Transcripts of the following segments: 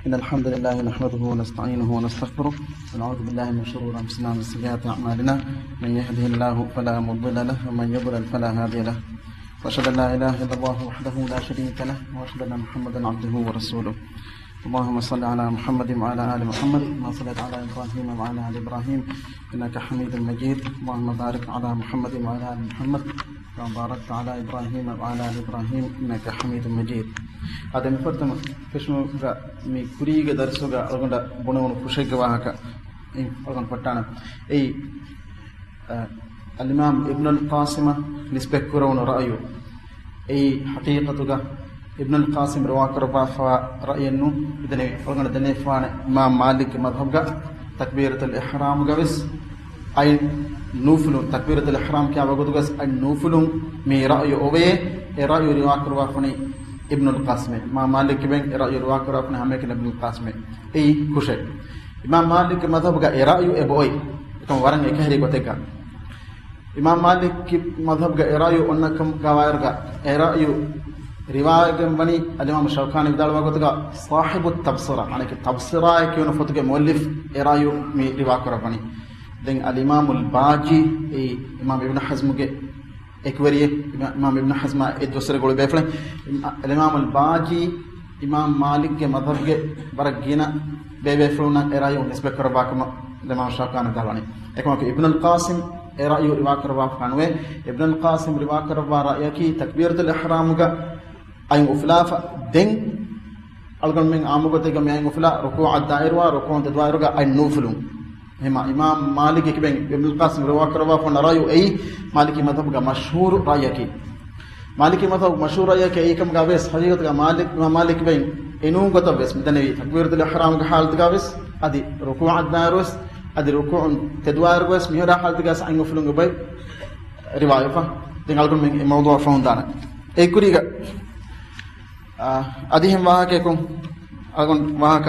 إن الحمد لله نحمده ونستعينه ونستغفره ونعوذ بالله من شرور أنفسنا ومن سيئات أعمالنا من يهده الله فلا مضل له ومن يضلل فلا هادي له وأشهد أن لا إله إلا الله وحده لا شريك له وأشهد أن محمدا عبده ورسوله اللهم صل على محمد وعلى آل محمد كما صليت على إبراهيم وعلى آل إبراهيم إنك حميد مجيد اللهم بارك على محمد وعلى آل محمد كما باركت على إبراهيم وعلى آل إبراهيم إنك حميد مجيد هذا مفرد كشموغا مي كوريغا درسوغا ألغندا بونون كوشيغا واهكا ألغن فتانا أي الإمام ابن القاسم نسبكرون رأيه أي حقيقتك ابن القاسم رواكر بافا رأينو إذن ألغن دنيفان إمام مالك مذهبك تكبيرة الإحرام غبس أي نوفلون تكبيرة الإحرام كيا بقولك أي نوفلون مي رأي أوبي رأي رواكر بافني ابن القاسم إمام مالك بين رأي رواكر بافني همك ابن القاسم أي كوشة إمام مالك مذهبك رأي أبوي كم ورن يكهري كتكا إمام مالك مذهبك رأي أنكم كوايرك رأي رواية بني الإمام الشوكاني بدال وقتك صاحب التبصرة يعني التبصرة كيون فتك مؤلف رأي مي رواكر بني دين الإمام الباجي إمام ابن حزم إكوريه إمام ابن حزم إدوسر قول بيفله الإمام الباجي إمام مالك مذهب برجينا بيفلونا رأي نسبة كرباكم الإمام الشوكاني دالواني إكمل ابن القاسم رأي رواكر بافانوه ابن القاسم رواكر برأيك تكبيرة الإحرام أين غفلا دين ألقى من عموك تيجي من غفلا ركوع الدائرة وركوع الدائرة أي نوفلون هما إمام مالك كبين ابن القاسم رواك روا فن رأيه أي مالك مذهب مشهور رأيك مالك مذهب مشهور رأيك أي كم قابس حقيقة مالك إمام مالك بين إنه قطبس مدني تكبيرة الإحرام كحال تقابس أدي ركوع الدائرة أدي ركوع الدائرة بس مهرا حال تقاس أي نوفلون قبي رواية فا تنقل من موضوع فون دانا أي كوريجا أديهم واهك يكون أقول واهك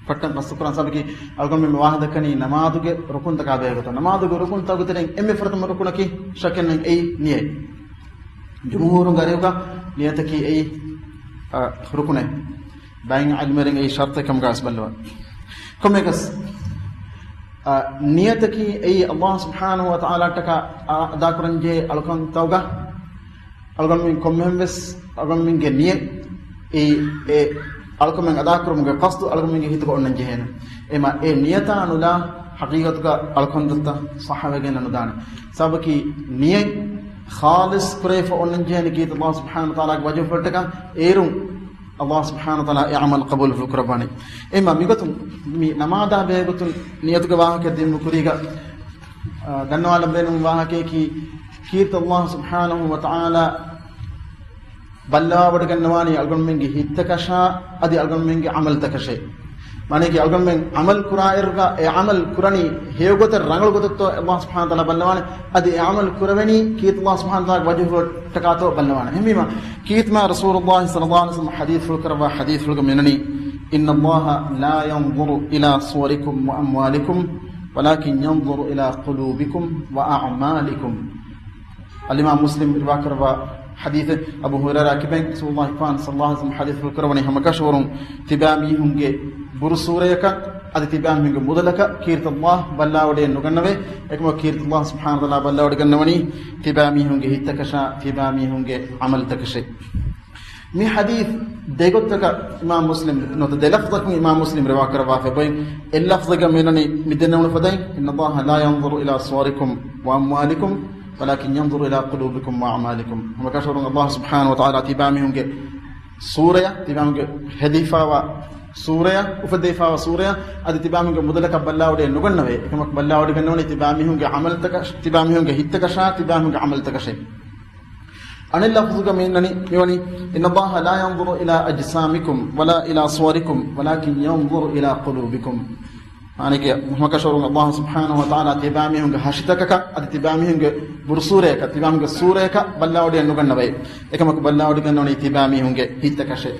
فتن بس القرآن سابقي أقول من واحد كني نماذج ركون تكابه كتو نماذج ركون تاغتين إمي فرتم ركون كي شكل أي نية جمهور غريبا نية كي أي ركونه باين علمرين أي شرط كم قاس بلوا كم يكس نية كي أي الله سبحانه وتعالى تكا داكرن جي ألكون توغا أقول من كم هم بس أقول من جنية أي ألكم من أداكر من قصد ألكم من جهة تقول نجهنا إما نية أنولا حقيقة ألكم دلتا صحابة جنا ندان سابقي نية خالص كريف أن نجهنا كيت الله سبحانه وتعالى وجه فرتك إيرون الله سبحانه وتعالى يعمل قبول في القرباني إما ميقتون نماذا بيقتون نية تقواه كديم كريجا دنوا على بينهم واه كي كيت الله سبحانه وتعالى بلّا ودكان نواني ألقون منجي هيتكشا أدي ألقون منجي عمل تكشي معنى كي ألقون من عمل كرا إرجع عمل كراني هيوغت الرجل قطة الله سبحانه وتعالى بلّوانه أدي عمل كراني كيت الله سبحانه وتعالى وجهه تكاتو بلّوانه هم ما كيت ما رسول الله صلى الله عليه وسلم حديث في الكربا حديث في الجمينني إن الله لا ينظر إلى صوركم وأموالكم ولكن ينظر إلى قلوبكم وأعمالكم الإمام مسلم الواكربا حديث أبو هريرة كبين رسول الله صلى الله عليه وسلم حديث في الكرباني هم كشورون تبامي هم جي برسوريك أدي تبامي هم مدلك كيرت الله بلا ودين نجنبه إكما كيرت الله سبحانه وتعالى بلا ودين تبامي هم جي هتكشا تبامي هم جي عمل تكشي مي حديث ديقول تك إمام مسلم نوت ده لفظك إمام مسلم رواك رفاه بين اللفظ منني مدنا ونفدين إن الله لا ينظر إلى صوركم وأموالكم ولكن ينظر إلى قلوبكم وأعمالكم هم كشرون الله سبحانه وتعالى تبامهم سوريا تبامهم هديفا وسوريا وفديفا وسوريا أدي تبامهم مدلك بلاو ده نقولنا كم بلاو ده كنوني تبامهم عمل تكش تبامهم هيتكشا تبامهم عمل تكشي أنا اللفظ كمينني يوني إن الله لا ينظر إلى أجسامكم ولا إلى صوركم ولكن ينظر إلى قلوبكم يعني كي هم كشرون الله سبحانه وتعالى تبامهم هاشتكك أدي تبامهم برسورك تبامهم سورك بلاو ده نقولنا بيه إكما بلاو ده كنوني تبامهم هيتكشي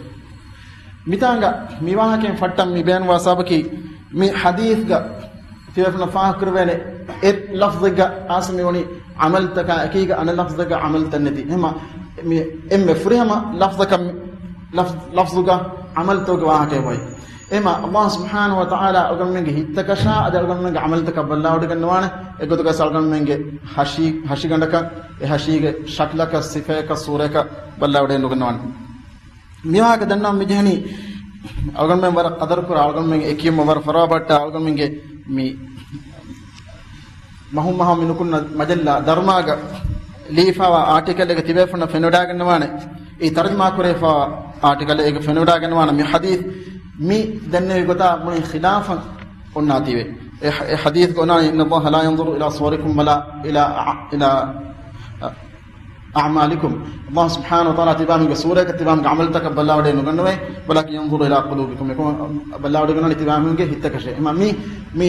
ميتانغا ميواه كم فتام ميبين واسابكي مي حديث كا تيفنا فاكر بينه لفظ كا اسميوني عملتك أكيد أنا لفظك عملت الندي هما فرهما لفظك amal to gwa ke boy ema Allah subhanahu wa ta'ala algon menge hittakasha ad algon menge amal takabballa od ganwana egotu ka salgon menge hashi gandaka e hashige shaklaka sifaka suraka balla od ganwana miwa ka danna mijhani algon men war qadar kur algon menge ekim war farabatta algon menge mi mahum minukun majalla darmaga lifawa article එක තිබෙන්න ෆෙනෝඩා ගන්නවානේ ඒ තර්ජමා කරේෆා article එක ෆෙනෝඩා ගන්නවානේ මේ hadith මේ දන්නේ ගොතා මොනේ خلافا قلنا تيبه حديث قلنا ان الله لا ينظر الى صوركم ولا الى اعمالكم الله سبحانه وتعالى تبام صورك تبام عملتك بلا ودي نغنوي ولكن ينظر الى قلوبكم يكون بلا ودي نغني تبام هتكشه اما مي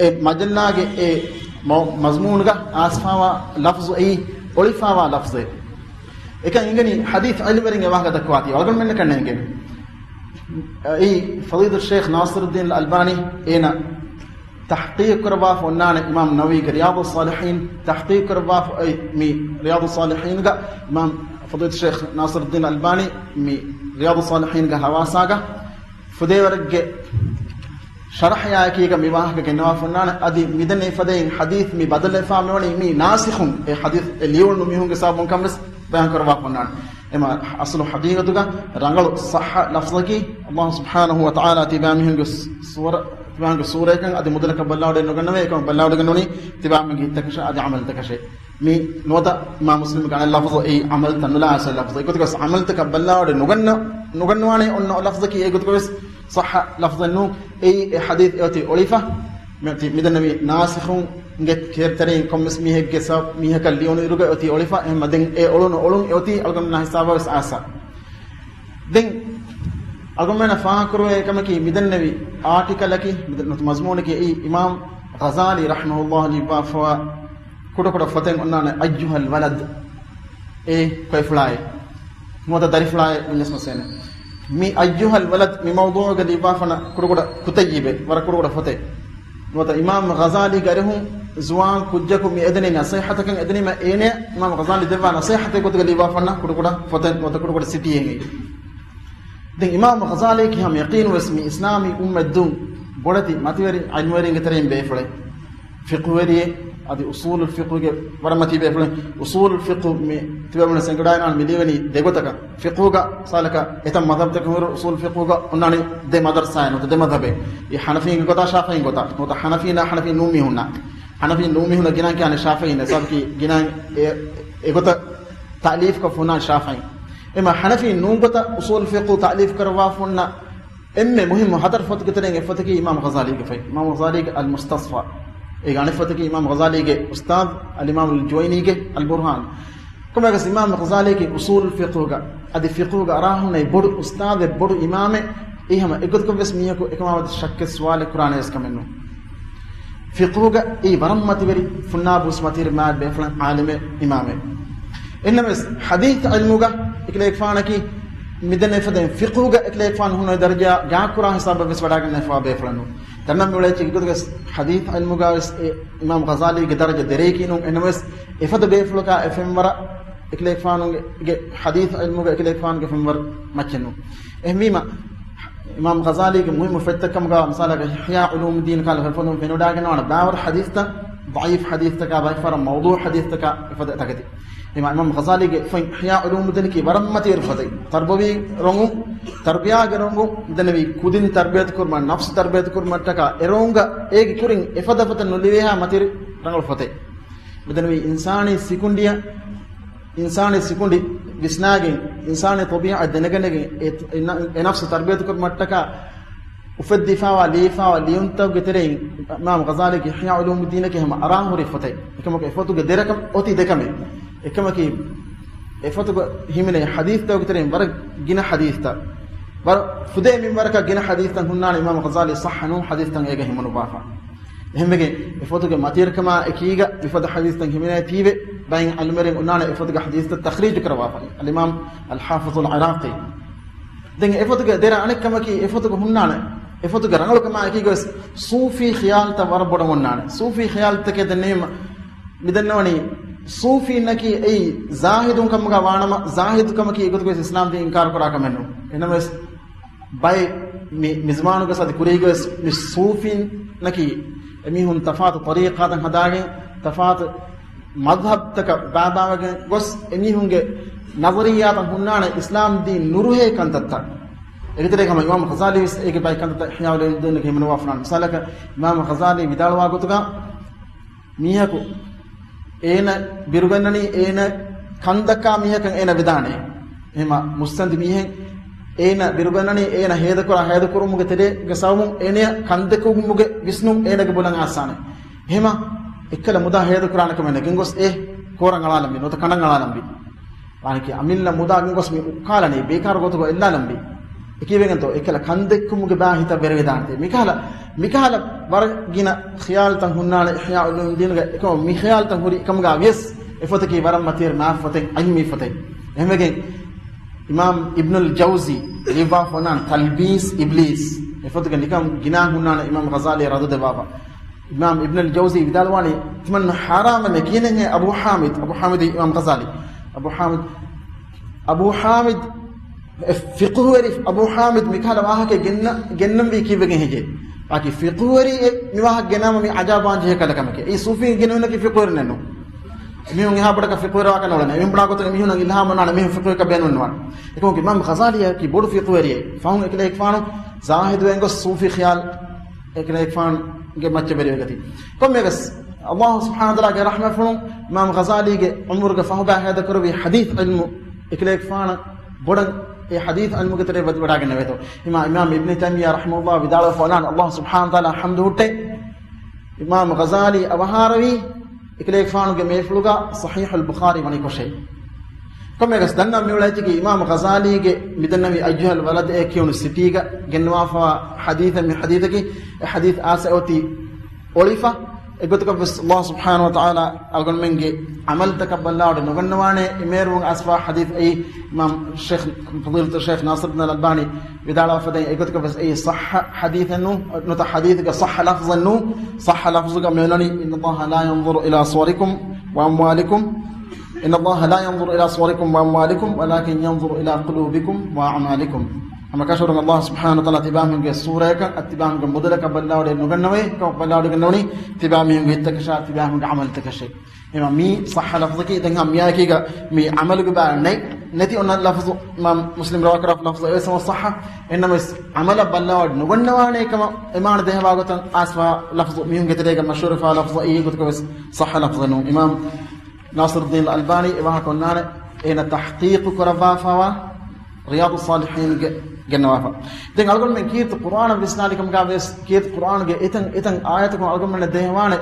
مجلناගේ ඒ مضمونග ආස්ෆාවා ලෆ්ස් ඒ ඔලිෆාවා ලෆ්ස් එක ඉංගනි hadith ilmering එවහක දක්වාති වලගොන් මෙන්න කන්නේ ඒ فضيلة الشيخ ناصر الدين الألباني إنا تحقيق كرباف ونانا إمام نووي رياض الصالحين تحقيق كرباف أي مي رياض الصالحين إمام فضيلة الشيخ ناصر الدين الألباني مي رياض الصالحين هواساga فديورج شرح يا كيغا ميواهك كنوافنان ادي ميدن فدين حديث مي بدل فامنوني مي ناسخون اي حديث اليون ميهون حسابون كمس بيان كروافنان اما اصل حقيقتك رنگل صح لفظك الله سبحانه وتعالى تبامهم سوره تبام سوره كان ادي مدلك بلاود نغنوي كم بلاود غنوني تبام تكش ادي عمل تكش مي نوتا ما مسلم كان اللفظ اي عمل تنلا اصل لفظ كنت عملتك بلاود نغنواني ان لفظك اي كنت صح لفظ انه اي حديث اوتي اوليفا مدن نبي ناسخون نجت كيرترين كم اسمه كسب ميه كليون يرجع اوتي اوليفا مدن اي اولون اوتي الكم حسابه اساسا دين الكم انا فاكروا كما كي مدن نبي ارتكل كي مضمون كي اي امام غزالي رحمه الله جبا فوا كودا فتن اننا ايها الولد اي كيف فلاي مودا داري فلاي من اسمه سنه مي أيها الولد مي موضوع قد يبافنا كروكودا كتيبه ورا كروكودا فتي نوتا إمام غزالي قالهم زوان كجكم يدني نصيحتك يدني ما إني إمام غزالي دفع نصيحتك قد يبافنا كروكودا فتي نوتا كروكودا سيتيه دين إمام غزالي كي هم يقين واسمي إسلامي الدون بولتي ما توري علمورين كترين بيفله فقه ادي اصول الفقه ورمتي بيفله اصول الفقه تبعنا سنغداينا مليوني دغوتك فقه가 سالك اتم مذهب تكور اصول الفقه انني ده مدرسه انه ده مذهب حنفي غتا شافعي غتا نوتا حنفي نومي هنا جنان كان شافعي نسبك جنان اغتا تاليف كفنا شافعي اما حنفي نوم غتا اصول الفقه تاليف كروافنا اما مهم حضر فتك ترين فتك امام غزالي كفي امام غزالي المستصفى एक अनफत के इमाम गजाली के उस्ताद अल इमाम अल जुवैनी के अल बुरहान कम अगर इमाम गजाली के उसूल फिक़ह का अदि फिक़ह का राह ने बड़ उस्ताद बड़ इमाम ए हम एकत को बस मिया को एकमावत शक के सवाल कुरान है इसका मेनू फिक़ह का ए बरमत वेरी फुन्नाबुस मतिर माद बेफलन आलिम इमाम इनमें हदीस इल्म का एकले फाना की मिदन फदन फिक़ह का एकले फान हुन दर्जा जा कुरान हिसाब बस बड़ा करने फा बेफलन تنام ولا شيء يقول بس حديث المجاز إمام غزالي كدرجة دريكينو إنه بس إفضل بيفلوكا إفهم ورا إكليك فانو حديث المجاز إكليك فانو كفهم ورا ما كنو إهميما إمام غزالي كمهم مفتك كم قال مثلا إحياء علوم الدين قال فلفونهم فينو داعنا أنا باور حديثته ضعيف حديثتك بايفر موضوع حديثتك إفضل تكتي إمام غزالي فين إحياء علوم الدين كي برمتي رفضي تربوي رونغو تربية رونغو دنبي كودين تربية كورما نفس تربية كورما تكا إرونغا إيك كورين إفضل فتن نلويها ماتير رونغو فتي بدنبي إنساني سيكوندي بسناجين إنساني طبيعة دنجنجين نفس تربية كورما تكا وفدي فاوا ليفاوا ليونتو قترين إمام غزالي إحياء علوم الدين كي هم أراه رفتي كما كيفوتو قدركم أوتي دكمي كما كي إفوتو همني حديث تو قترين برك جنا حديث تا بر فدي من بركة جنا حديث تا هنا الإمام غزالي صحنو حديث تا إيجا همنو بافا هم بيجي إفوتو ماتير كما إكيجا بفد حديث تا همني تيبه بين المرين هنا إفوتو حديث التخريج كروافا الإمام الحافظ العراقي دين إفوتو دير عنك كما كي إفوتو هنا إفوتو رانغلو كما إكيجا صوفي خيال تا وربنا هنا صوفي خيال تكيد النيم بدنوني صوفي نكي أي زاهدون كم كوانما زاهد كم كي يقول كويس إسلام دي إنكار كرا كمنو إنما bay mizmanu ga sad kurigas mi sufin naki emihun tafat tariqatan hadage tafat madhhab taka babawagen gos emihunge nazariyatan hunnana islam din nuruhe kantatta egitere kama imam ghazali ege bay kantatta ihya ul din ke himna wafran misalaka imam ghazali vidalwa gotuga mihaku ena birugannani ena kandaka mihakan ena vidane ehma mustand mihen ena birugannani ena hedakura tede ge sawmun ena kandakumuge visnum ena ge bulan asane ehma ekkala muda hedakurana kamene gengos koran alalambi nota kanan alalambi waniki amilla muda gengos mi ukkalani bekar gotugo ellalambi ekivegento ekkala kandakumuge bahita bervedante mikala wargina khiyal tan hunnana ihya ulum dinga eko mi khiyal tan huri kamga yes efotaki waram matir na fotek ilmi fotek ehmegen imam ibn al-jawzi liba fonan talbis iblis efotaki nikam gina hunnana imam ghazali radde baba imam ibn al-jawzi bidalwani timan haram makine abu hamid imam ghazali abu hamid fiqh wari abu hamid mikala waha ke gennam bi kivegen heje baki fiqh wari mi waha genama mi ajaban je kala kamake e sufi genona ki fiqh wari nenno mi on ha bada fiqh wari wakana wala mi bada ko mi huna ilham na mi fiqh ka benon wan eko imam ghazali ki bodu fiqh wari faun ekle ek faanu zahid wengo sufi khayal ekle ek faan ge macce beri wegati kommegas allah subhanahu wa ta'ala ge rahma funu imam ghazali ge umur ge fahuba hada kurbi hadith ilmu ekle ek faana bodan e hadith ilmu ge tere wada ge neveto imam ibn taymiyyah rahimahullah bidala falan allah subhanahu wa ta'ala hamdu hutte imam ghazali awharawi ekle ek faanu ge mefluga sahih al-bukhari wani ko shay kommegas danna miwlayti ge imam ghazali ge midannawi ajhal walad e kiyunu sitiga genwa fa hadithan min hadithaki hadith asauti olifa egotuka bis allah subhanahu wa ta'ala algon menge amal takabbala de noganwane imeru asfa hadith ay imam sheikh fadilat sheikh nasir ibn al-albani bidala faday egotuka bis ay sah hadithanu nota hadith ga sah lafzanu sah lafzuga melani inna allah la yanzuru ila suwarikum wa amwalikum إن الله لا ينظر إلى صوركم وأموالكم ولكن ينظر إلى قلوبكم وأعمالكم أما كشر الله سبحانه وتعالى تباهم من السورة اتباهم من مدرك بالله نغنوي كوب بالله نغنوني تباهم من التكشا تباهم من عمل تكشي إما مي صح لفظك إذا هم ياكيغا مي عمل جبا نتي أن اللفظ إمام مسلم رواك رف لفظ اسمه صح إنما عمل بالله نغنواني كما إمام ده واقتا أسوا لفظ ميهم كتريغا مشهور فا لفظ إيه قلت كويس صح لفظ إمام ناصر الدين الألباني إباها كنا إن تحقيق كرفافا رياض الصالحين جنوافا دين أقول من كيت القرآن بسنالكم قابس كيت القرآن إتن آياتكم أقول من الدهوان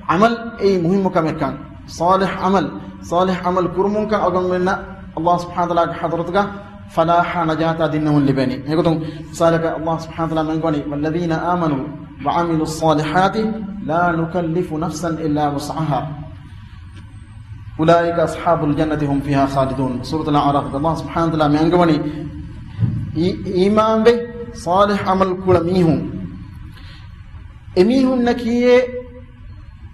عمل أي مهم كمكان صالح عمل كرمون كان أقول من الله سبحانه وتعالى حضرتك فلاح نجاة دينه اللباني يقولون سالك الله سبحانه وتعالى من قولي والذين آمنوا وعملوا الصالحات لا نكلف نفسا إلا وسعها أولئك أصحاب الجنة هم فيها خالدون سورة الأعراف الله سبحانه وتعالى من قولي إيمان به صالح عمل كل ميهم نكية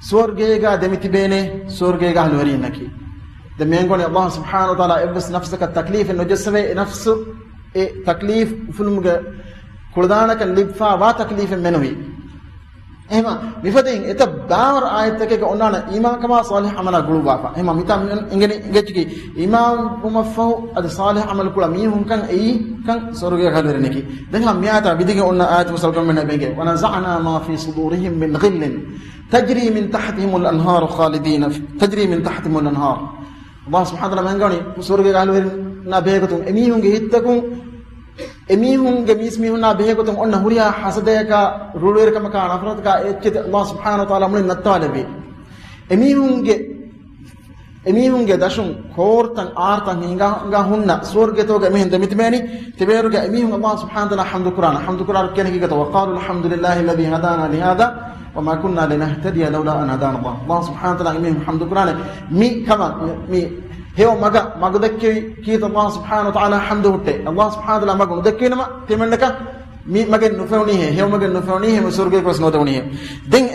سورجيغا دمتي بينه سورجيغا هلوري نكي دمين قولي الله سبحانه وتعالى ابس نفسك التكليف إنه جسمه نفسه تكليف فيلم كل ذلك اللبفا وتكليف منوي إما مفتين إتبار آية تكيك أننا إيمان كما صالح عمل قلوبا إما متى إنجني إنجتكي إيمان بمفهو أد صالح عمل كل ميهم كان كان سورجي غدرنيكي ده مياتا بديك أننا آية مسلكم من بينك ونزعنا ما في صدورهم من غل تجري من تحتهم الأنهار خالدين تجري من تحتهم الأنهار الله سبحانه وتعالى من قولي سورجي غدرنا بيكتم إميهم جهتكم emihun gemis mihuna behegotum onna huriya hasadayaka rulwer kamaka nafratka etchit Allah subhanahu wa ta'ala mun nattalabi emihunge dashun kortan artan hinga hunna sorge toga emihin demitmeni tiberuga emihun Allah subhanahu wa ta'ala hamdu quran keniki gato wa qalu alhamdulillahi alladhi hadana li hada وما كنا لنهتدي لولا أن هدانا الله سبحانه وتعالى emihun hamdu quran mi kama mi هو ماجا دكي كيت الله سبحانه وتعالى حمده وتة الله سبحانه وتعالى ماجا دكي نما تمنك مي ماجا نفونيه هو ماجا نفونيه مسورجي كوس نودونيه دين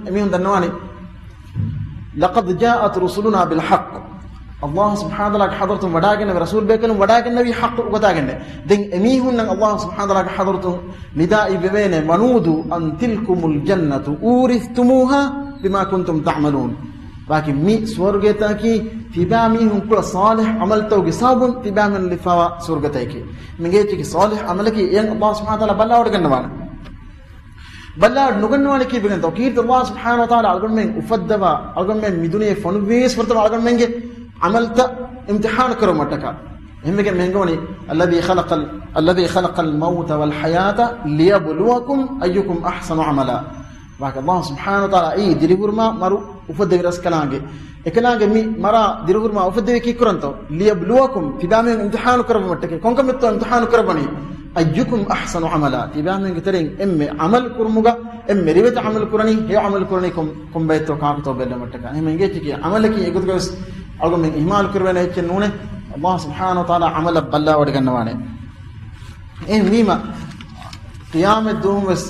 أميهن دنواني لقد جاءت رسلنا بالحق Allah subhanahu wa ta'ala hadratum wadaagenne rasul bekenu wadaagenne wi haqq ugataagenne den emihun nan Allah subhanahu wa ta'ala hadratum nida'i bevene manudu an tilkumul jannatu uristumuha bima kuntum ta'malun baki mi swargeta ki tibami hun kula salih amal tawgi sabun tibamen lifawa surgata ki mingechi ki salih amalaki yan Allah subhanahu wa ta'ala balla wadagannawana balla nugannawana ki bigan tawkir Allah subhanahu wa ta'ala algon men ufaddaba algon men midune fonu ves warta algon menge amalta imtihan karo mataka hemmege mengoni alladhi khalaqa al-mauta wal hayata liyabluwakum ayyukum ahsanu amala baki Allah subhanahu wa ta'ala ee dirihurma maru ufaddevi raskalange ekalaange mi mara dirihurma ufaddevi ki kuranto liyabluwakum tibamen imtihan karo matake konkametto imtihan karabani ayyukum ahsanu amala tibamen giteren emme amal kurmuga emme riveta amal kurani he amal kurani kom bayto kaaqto bella mataka hemme ngechi ki amalaki egutgos algon men ihmal kurwena echen nune Allah subhanahu wa ta'ala amala balla wadagannawane mima qiyamet dumes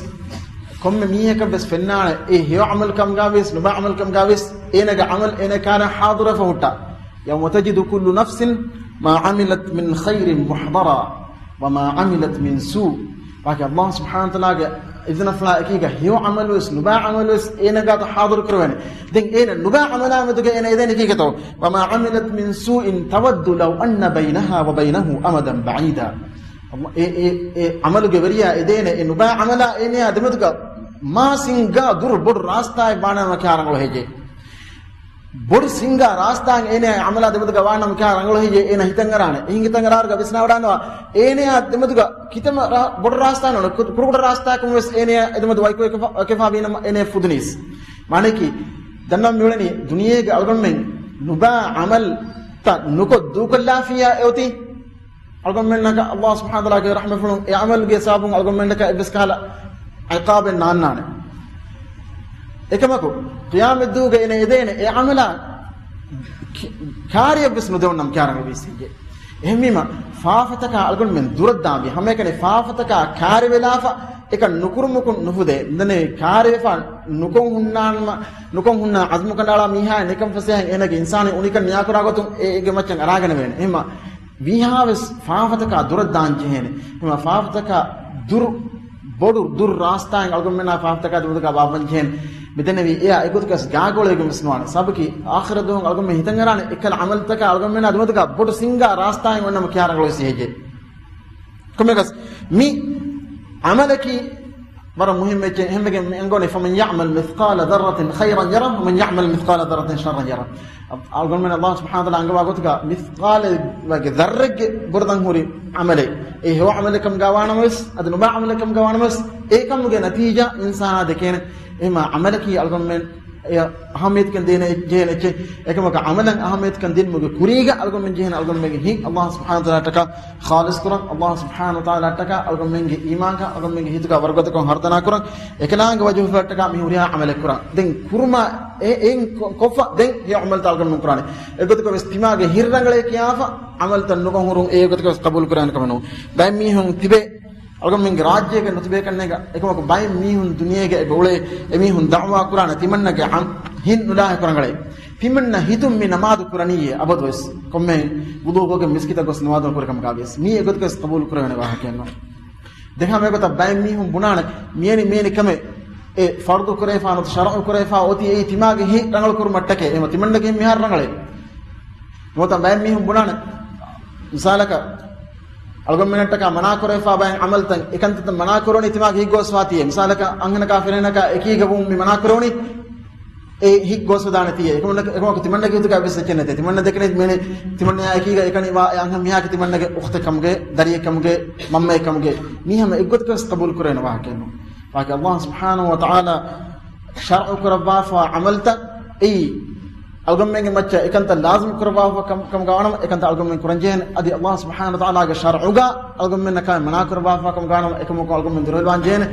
komme miyeka bes fennane he amal kam gavis nuba amal kam gavis enaga amal enakana hadira fa hutta yawma tajidu kullu nafsin ma amilat min khairin muhdara wama amilat min su baki Allah subhanahu wa ta'ala idna fala akiga hiyo amalus nuba amalus enaga ta hadir kurwene den ena nuba amala meduga ena idena kiga to wama amilat min su'in tawaddu law anna bainaha wa bainahu amadan ba'ida amalu gebariya idena nuba amala ena ademeduga ma singa dur bod rasta bana makarango heje bod singa rasta ena amala ademeduga wana makarango heje ena hitangarane hingitangararga bisnawadanwa ena ademeduga kitama bod rasta no kurugoda rasta kumwes ena ademedu waiko kefa bina ena fudnis maneki dannam melani duniyege algonmen nuba amal ta nuko dukallafiya ewti algonmen naka Allah subhanahu wa ta'ala ge rahmafun e amal ge sabun algonmen naka biskala iqab nannane ekamako qiyamad duga ene edene e amala karya bisnu devnam kyarango bisige ehmima faafataka algon men duraddabi hamekane faafataka karya velafa eka nukurumukun nuhude ndane karya fa nukon hunna azmu kandala miha nekam fasahan enage insani unika niyakura gotun ege machan aragana wen ehma vihaves faafataka duraddan jehene ehma faafataka dur rastaan algon mena faafataka duradka baban jehen මෙතනවි එයා ඒකෝතකස් ගාගෝලෙක මිස්නවාන සබකි ආඛිර දෝන් අල්ගොම හිතන් ගරාන එකල අමල් තක අල්ගොම මෙන්න අදමතක බොට සිංගා රාස්තායෙන් වන්නම කියාරගලොස් හේජේ කොමෙකස් මි අමලකි මර මුහිම් වෙච්ච හැමගෙන් එංගෝනේ ෆමන් යඅමල් මිස්කාල දරරතින් ඛයිරන් යර වමන් යඅමල් මිස්කාල දරරතින් ශරන් යර අල්ගොම මෙන්න අල්ලාහ් සුබ්හානහු වතාලා අංගවා ගොතක මිස්කාල වගේ දරරගේ බොරදන් හොරි අමලේ ඒ හො අමලකම් ගාවානමස් අද නුබා අමලකම් ගාවානමස් ඒකම්ගේ නතිජා ඉන්සානා දෙකේන ema amalaki algonmen ahamiyat kan dena jehen eche ekama ka amalan ahamiyat kan din muge kuriga algonmen jehen algonmen hi Allah subhanahu wa ta'ala taka khalis kuran Allah subhanahu wa ta'ala taka algonmen ge iman ka algonmen ge hituka wargata kon hardana kuran ekalaanga wajhu taka mi uriya amal kuran den kurma en kofa den hi amal tal gon kuran egoto ko istima ge hirrangale kiyafa amal tan nugon hurun egoto ko qabul kuran kamano dai mi hon tibe algon men rajye ke nutbe kanne ga ekama bay mihun duniyege bole emihun da'wa qur'ana timanna ge hin nulah qur'angale timanna hitum mi namaz qur'aniye abadwes komme wudu go ge miskita gos nawad qur'an kam gaves mi egot kes qabul qur'ane wa hakenno dekha me gota bay mihun bunana mieni kame e fardu qur'afa no shar'u qur'afa oti e timage hi rangal qur mattake em timanna ge mihar rangale mota bay mihun bunana misalaka algomenataka mana korefa bayan amaltan ekantata mana koroni timag higgoswatiye misalaka angana kafirenaka ekiga bum mi mana koroni e higgoswadanatiye ekomaka timanna gituka besechenete timanna dekene mene timanna ekiga ekani wa angam miha ki timanna ge ukhtakamge dariyekamge mammekamge mihama egotkas qabul kurena wa kenno waki Allah subhanahu wa ta'ala shar'u kuraba fa amalta e algomenga macca ekanta lazim kuraba kam gawanam ekanta algomen kuranjen adi Allah subhanahu wa ta'ala ga shar'uga algomenna ka mana kuraba kam gawanam ekamo ko algomen durelwan jene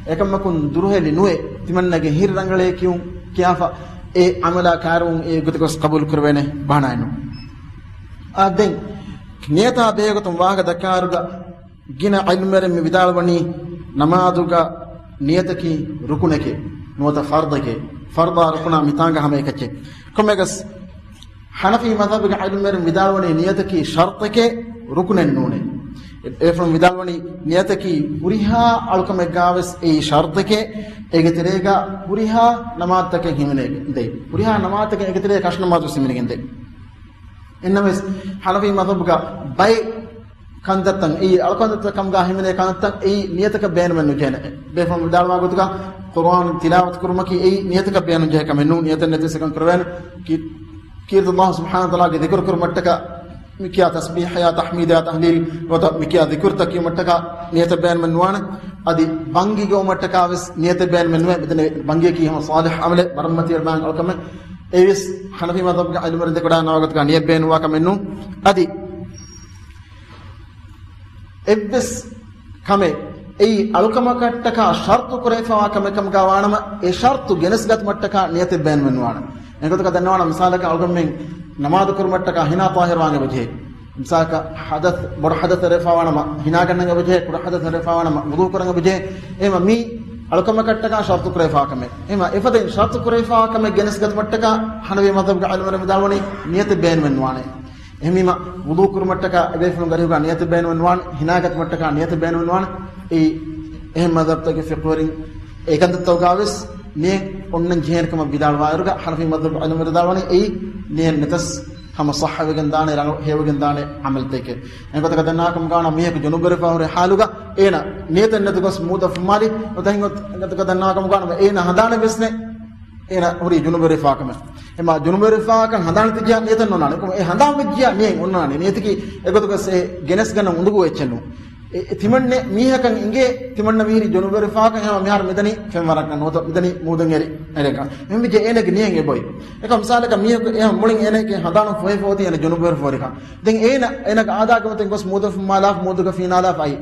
ekam kun duruheli nuwe timannage hirrangale kiyum kiyafa e amala karun e gutikos qabul kurwene banayno aden niyata begotum waga dakaruga gina ilmere mi vidalwani namaduga niyataki rukunake nota fardake farda rukuna mitanga hame kache komegas Hanafi madhab ge ilmer midalwani niyata ki shart ke ruknen nune efrom midalwani niyata ki puriha alkame gaves ei shart ke egeterega puriha namaz ke himne de puriha namaz ke egetere kashna madu simine gende ennames Hanafi madhab ga bay kandatan ei alkandata kam ga himne kandatan ei niyata ka bayan menu jene efrom midalwa gotuka Quran tilawat kurmaki ei niyata ka bayan je kamenu niyata nete sekan kurwen ki كيرد الله سبحانه وتعالى ذكر كرمتك مكيا تسبيح يا تحميد يا تهليل وذا مكيا ذكرتك يومتك نيت بين من وانا ادي بانغي يومتك بس نيت بين من بدن بانغي كي هم صالح عمل برمتي البان او كم ايس حنفي مذهب علم رد كدا نوغت كان نيت بين واك منو ادي ابس كم اي الكمكتك شرط كريفا كم كم غوانم اي شرط جنسغت متك نيت بين من وانا enkotu ka dannawana misalaka algammen namaz kurmattaka hina tahir wange bajhe misalaka hadath bor hadath refawana hina gannanga bajhe kur hadath refawana wudu kuranga bajhe ema mi alkamakattaka shartu kurefa kame ema efaden shartu kurefa kame genesgat mattaka hanawi madhab ga almar midalwani niyat bain wenwane emima wudu kurmattaka ebefun gariuga niyat bain wenwan hina gat mattaka niyat bain wenwan e madhab tage fiqwarin ekant tawgavis ne onnan jehen kama bidal wairuga Hanafi madhab almar dalwani ei ne netas kama sahha gandane rang hewa gandane amal teke enkotu ka danna kam gaana mihek junubere fawre haluga ena neten netugas muda fumali odahingot enkotu ka danna kam gaana ena hadane besne ena uri junubere faakame ema junubere faakan hadane tijja neten nonane kom e hadam vijja ne onnane netiki enkotu ka se genes ganna undugo echenu timanne mihakan inge timanna mihiri junubere faaka hema mihar medani femwarak na noto medani muden eri ereka membe je enege nienge boy eka misalaka mihak eha mulin enege hadana foi foti ene junubere forika den ena ga ada gamten gos mudaf malaf muduga finala fai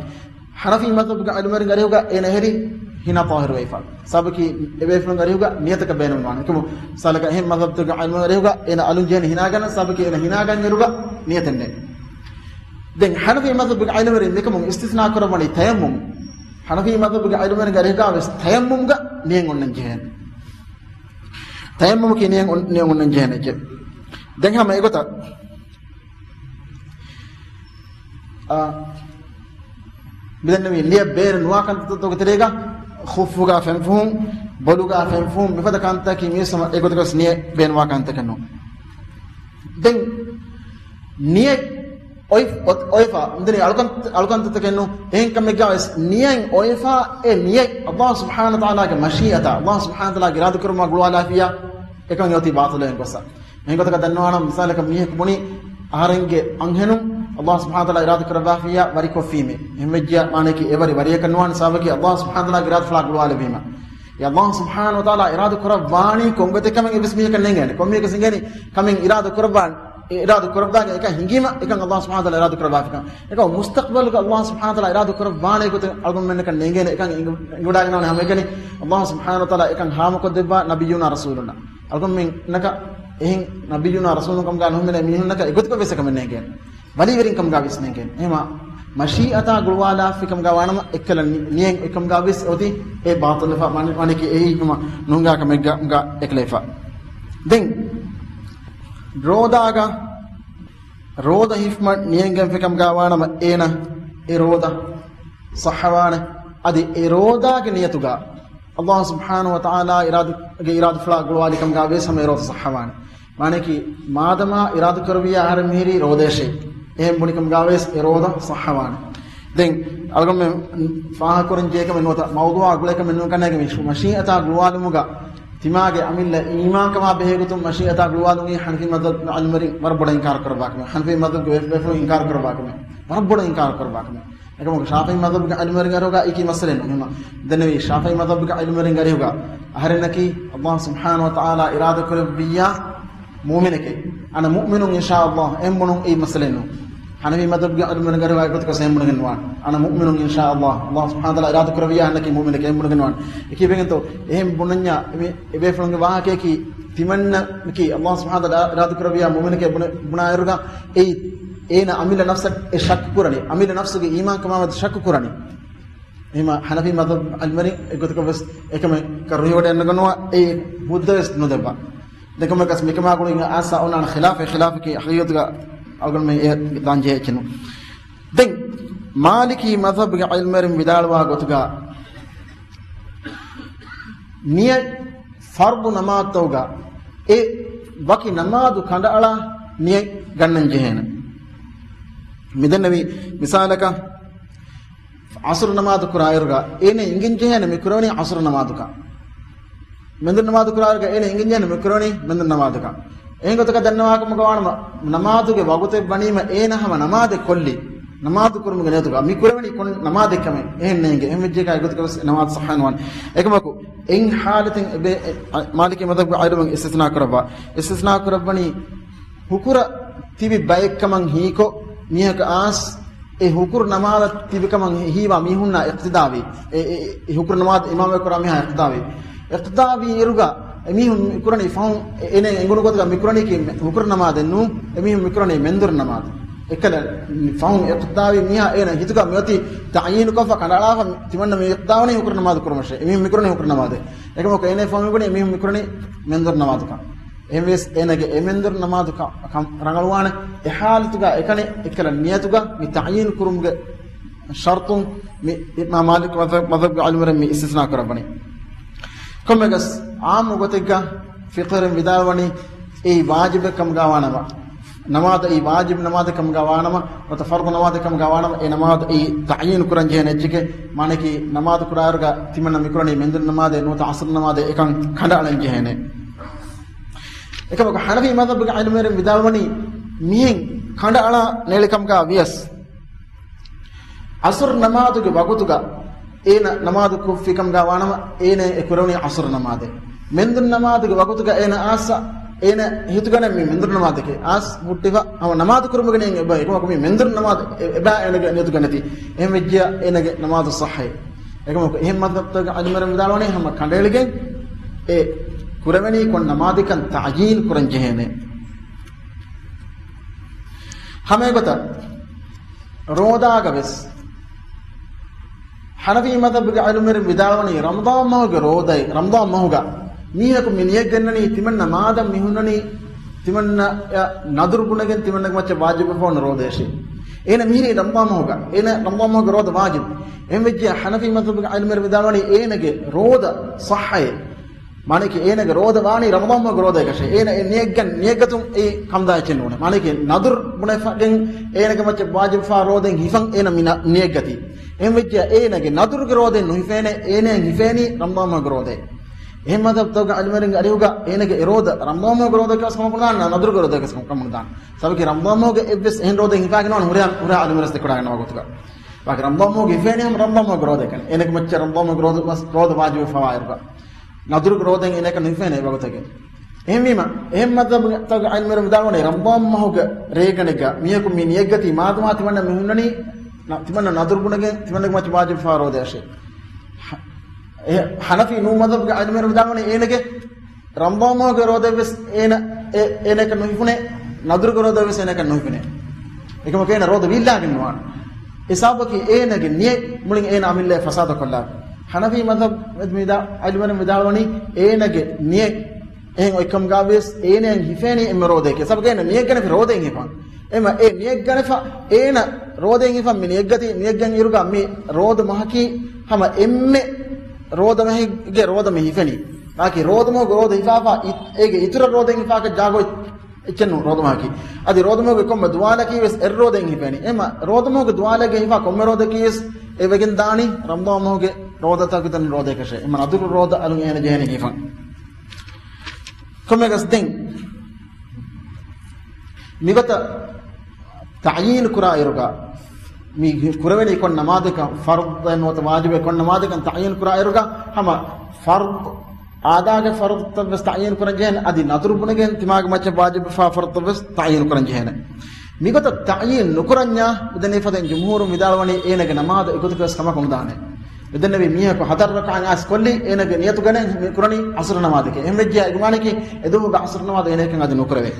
Hanafi madhab ga almar gariuga ena heri hina tahir waifa sabki ebefun gariuga niyataka bainun wan kumu salaka hem madhab ga almar gariuga ena alun jen hina gana sabki ena hina gan geruga niyatenne den Hanafi madhab ga ilmer mekam istisna korabani tayammum Hanafi madhab ga ilmer gariga wes tayammum ga nien onnan jehen tayammum ki nien onnan jehen ke den ha mai gota bidan mi liya ber nuwa kan to terega khufuga fanfum boluga fanfum bifada kanta ki mi sama egota kas nie ben wa kanta kanu den nie oifa ndeni alkan takenno en kamegawes nien oifa e nie Allah subhanahu wa ta'ala ke mashiata Allah subhanahu wa ta'ala irada kurma gulwala fiya ekan yoti baatule en gosa en gota kadanwana misalaka mie kumuni aharenge anghenu Allah subhanahu wa ta'ala irada kurwa fiya vari kofime hemejja mane ki evari vari kanwan sabaki Allah subhanahu wa ta'ala irada fla gulwala bima ya Allah subhanahu wa ta'ala irada kurwani kongote kamen ibismiya kannengene komme ke singeni kamen irada kurwan irada kurabdaga eka hingima ekan Allah subhanahu wa ta'ala irada kurabafika eka mustaqbal ga Allah subhanahu wa ta'ala irada kurabane ko album men kan nengene ekan ingudaga none hamegani Allah subhanahu wa ta'ala ekan hama ko debba nabiyuna rasuluna album men naka ehin nabiyuna rasulun kam ga no men mihun naka egot ko bese kam nengene wali verin kam ga bis nengene ema mashiata gulwala fikam ga wanama ekkalan nien ekam ga bis odi e batil fa mane ki ehi kuma nunga kam ga eklefa den roda hifma niengem fikam gawana ena eroda sahawana adi eroda ge niyatuga Allah subhanahu wa ta'ala irad fla gulwali kam ga ves hame eroda sahawana mane ki madama irad karbiya har mehri rodeshe ehem bunikam ga ves eroda sahawana den algam faha koran je kam nota mawdu'a gulekam men kanage mashiata gulwalumuga timage amilla iman kama behegutum mashiata gulwalungi Hanafi madhab almari marboda inkar karbak me Hanafi madhab ge befo inkar karbak me marboda inkar karbak me ekam Shafi'i madhab ge almari garoga iki masalen nima denevi Shafi'i madhab ge almari garoga aharenaki Allah subhanahu wa ta'ala irada kurbiya mu'minake ana mu'minun insha Allah emmunun ei masalen Hanafi madhab ge almari garoga ikot ko semmun genwan ana mu'minun insha Allah Allah subhanahu wa ta'ala irada kurbiya anaki mu'minake emmun genwan iki bengento ehem bunanya ebe flonge wahake ki timanna ki Allah subhanahu wa ta'ala irada kurbiya mu'minake bunairuga ei ena amila nafsak e shak kurani amila nafsuge iman kamamad shak kurani ema Hanafi madhab almari ikot ko bes ekame karriyoda enganwa ei buddhist nodeba dekam kas mikama gulin asa onan khilaf ki haqiqat ga algon me dan je chenu den maliki madhhab ga ilmerim vidalwa gotuga niya fardu namaz tawga e baki namadu kanda ala niya gannan jehena midannavi misalaka asr namaz kurayurga ene ingin jehena mikroni asr namaduka mendur namaz kurayurga ene ingin jehena mikroni mendur namaduka engotaka dannawakam gawanama namaduge wagute banima ena hama namade kolli namaz kurumuge netuga mikurani kon namaz ekame ehennenge ehmejje ka egotaka namaz sahanwan ekamaku in halatin be maliki madhab aidum istisna karabani hukura tibi bayekaman hiko mihaka as e hukur namaz tibikaman hiwa mihunna iqtidawi e hukur namaz imam ekora miha iqtidawi iruga emihun mikurani faun ene engunu gotuga mikurani ki hukur namaz nu emihun mikurani mendur namaz ekala faun iqtidawi miha ena hituga meti ta'yin ko fa kanala timanna me iqtidawani hukur namaz kurmashe emihun mikurani hukur namaz ekamo ko ene faun gune emihun mikurani mendur namaz ka emes enage emendur namaz ka rangalwana e halatuga ekane ekala niyatuga mi ta'yin kurumge shartun mi imam malik madhab almara mi istisna karabani komegas aam gotega fiqh vidawani e wajib kam gawanama namaz e wajib namaz kam gawanama wata fard namaz kam gawanama e namaz e ta'yin kuran jehne chike manaki namaz kurarga timanna mikurani mendur namaz no ta asr namaz ekan khandalan jehne ekam ko hanafi madhab ga ilmere vidawani mihen khandala nelikam ga vias asr namaz ge wagutuga ena namaz ku fikam gawanama ene ekurani asr namaz mendur namaz ge wagutuga ena asa ena hitugana me mendur namaz ke as muttiva aw namaz kurumugane eba ekama ko me mendur namaz eba enage netuganati ehmejja enage namaz sahih ekama ko ehem madhab ga ilmere vidawani hama khandelige e kuravani kon namadikan ta'yin kuran jehene hame gota roda gaves hanafi madhab ga ilmere vidawani ramadan mahuga rodai ramadan mahuga mihaku miniye gannani timanna madam mihunani timanna nadur gunagen timanna macha wajib fon rodeshi ena mihri ramadan mahuga ena ramadan mahuga roda wajib emejja hanafi madhab ga ilmere vidawani enage roda sahhay manike enage roda wani ramadan mahuga roda kashe ena niyegatum e kamda chenuna manike nadur gunagen enage macha wajib fa roden hifan ena niyegati emejja enage nadur ge roden no hifene ene hifeni ramadan mahuga rode එහෙම මතක අල්මරින් අරියුගා එනගේ එරෝද රම්මෝමෝග රෝද කස් කමකුණා නදුරු රෝද කස් කමකුණා සබකි රම්මෝමෝග එබ්බස් එහෙන් රෝද හිපාගෙන නෝ හුරා අල්මරස් දෙකඩා යනවා ගොතුක වාක රම්මෝමෝග ඉෆේනියම් රම්මෝමෝග රෝද කන එනගේ මච්ච රම්මෝමෝග රෝද කස් රෝද වාජිබ ෆවායිර්ගා නදුරු රෝදෙන් එනක නිෆේනේ වගතක එහෙම වීම එහෙම මතක අල්මරින් දාවනේ රම්මෝමෝග රේගණක මියකු මි නියගති මාතුමා තිමන්න මිහුන්නනි තිමන්න නදුරු ගුණගේ තිමන්නගේ මච්ච වාජිබ ෆවා රෝදයෂේ hanafi nu madhab ga ajmer vidawani enage rambamo ga rodeves enaka nuhune nadur ga rodeves enaka nuhune ekama kena rode villagen nuan isabaki enage niye mulin ena amille fasada kolla hanafi madhab midda ajmer vidawani enage niye en ekam gaves enen hifeni emerode ke sab kena niye gane roden hipan ema e niye gane fa ena roden hipan mi niye gan iruga mi rod mahaki hama emme roda mehige roda mehifeni baki roda mo roda hifafa ege itura roda hifaka jago echennu roda mahaki adi roda mo kom duala ki wes er roda hifeni ema roda mo duala ge hifa kom roda ki wes evegen dani ramba mo ge roda takitan roda kashe ema adur roda alun ene jehene hifan komegas den migata ta'yin kura iruga mi kuraveni kon namadika fard enot wajib kon namadikan ta'yin kura iruga hama fard aadaage fard tabas ta'yin kuran jehen adi nadur bunagen timag macha wajib fa fard tabas ta'yin kuran jehen migata ta'yin nukuranya udane faden jumhur midalwani enage namad ikutukas kama kongdane udane be miha ko hadar rak'an as kolli enage niyatu gane kurani asr namadike emejja igmaniki edu ga asr namad enage adi nukurave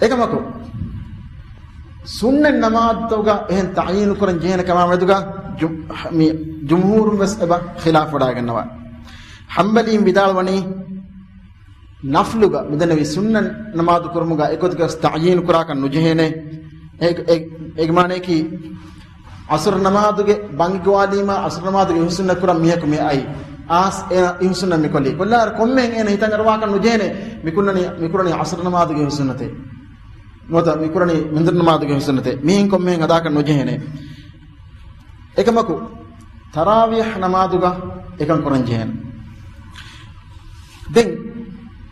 ekamako sunna namaz toga ehen ta'yin kuran jehna kama meduga jumhur mas'aba khilaf wada gannawa hanbali bidalwani nafluga midanawi sunnan namaz kurmuga ekotika ta'yin kuraka nujehene egmane ki asr namazuge bangi walima asr namazuge sunna kuram miyak me ai as ena sunna mikoli kollar kommen ena hitangarwa kan nujehene mikurani asr namazuge sunnate nota mikurani mindir namazuge sunnate mihin kommen ada kan nujehene ekamaku tarawih namazuga ekan kuran jehen den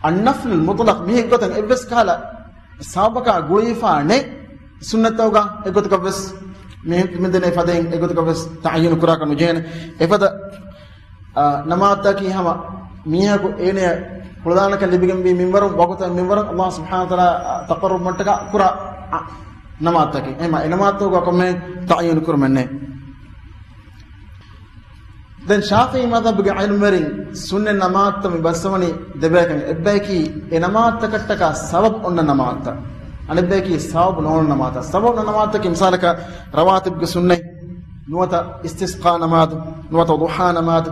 النفل المطلق ميه قطن ابس قال سابقا غويفا نه سنتوغا اگوت كبس ميه مدن فدين اگوت كبس تعين كرا كنو جين افدا نماتا كي هم ميه کو اينه قران ك لبيگم بي منبرم وقت منبرم الله سبحانه وتعالى تقرب متك كرا نماتا كي اما نماتوغا كم تعين كرمنه then Shafi'i madhab ge ilmerin sunne namaat mi basawani debekan ebbeki e namaat kattaka sabab onna namaat anebbeki sabab non namaat sabab non namaat ki misalaka rawatib ge sunne nuwata istisqa namaat nuwata duha namaat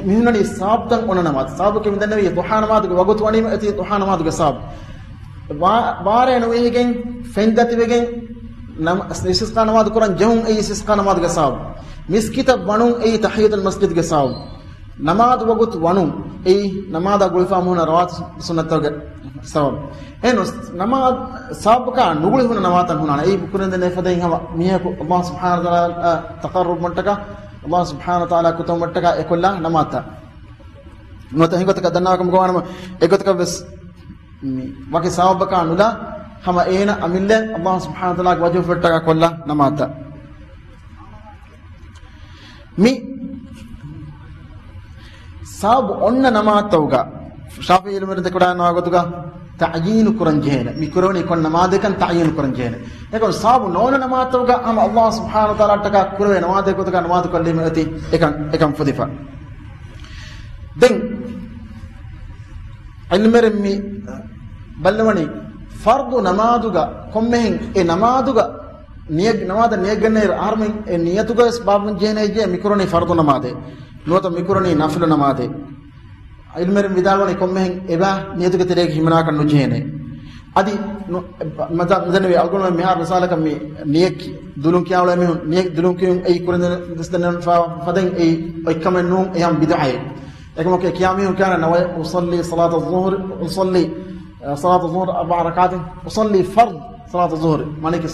mihunani sabab tan onna namaat sabab ke midannawi duha namaat ge wagut wani ati duha namaat ge sabab bare no wegen fendati wegen nam istisqa namaat quran jahun ay istisqa namaat ge sabab miskita wanun ei tahiyatul masjid ge saw namaz wagut wanun ei namaz agulfa mohna rawat sunnat ge saw enos namaz sabka nuguli huna namatan hunana ei bukurende ne fadain hawa miyaku Allah subhanahu wa ta'ala taqarrub mantaka Allah subhanahu wa ta'ala kutum mantaka ekolla namata nota hingotka dannaakam gowanama egotka bes waki sabka nula hama ena amille Allah subhanahu wa ta'ala ge wajhu fattaka kolla namata mi sabu onna namatawga Shafi'i ilmere dekada nawagotuga ta'yin kuran jehena mi kuroni kon namade kan ta'yin kuran jehena ekon sabu nona namatawga am Allah subhanahu wa ta'ala taka kurwe namade kotuga namadu kallime ati ekan fudifa den ilmere mi ballawani fardu namaduga kommehen e namaduga namada niyagganner armen niyatuga babun jehne je mikroni fardu namade nota mikroni nafil namade ilmer vidalwani kommehen eba niyatuga terek himna kan nujehne adi madanawi algon mehar misalaka mi niyek dulun kiyawla mi niyek dulun kiyun ay kuran disdanan fadan ay kamen num ayam bid'ah ekamo ke kiyami kana nawai usalli salat az-zuhr usalli salat az-zuhr 4 rak'at usalli fard salat az-zuhr manik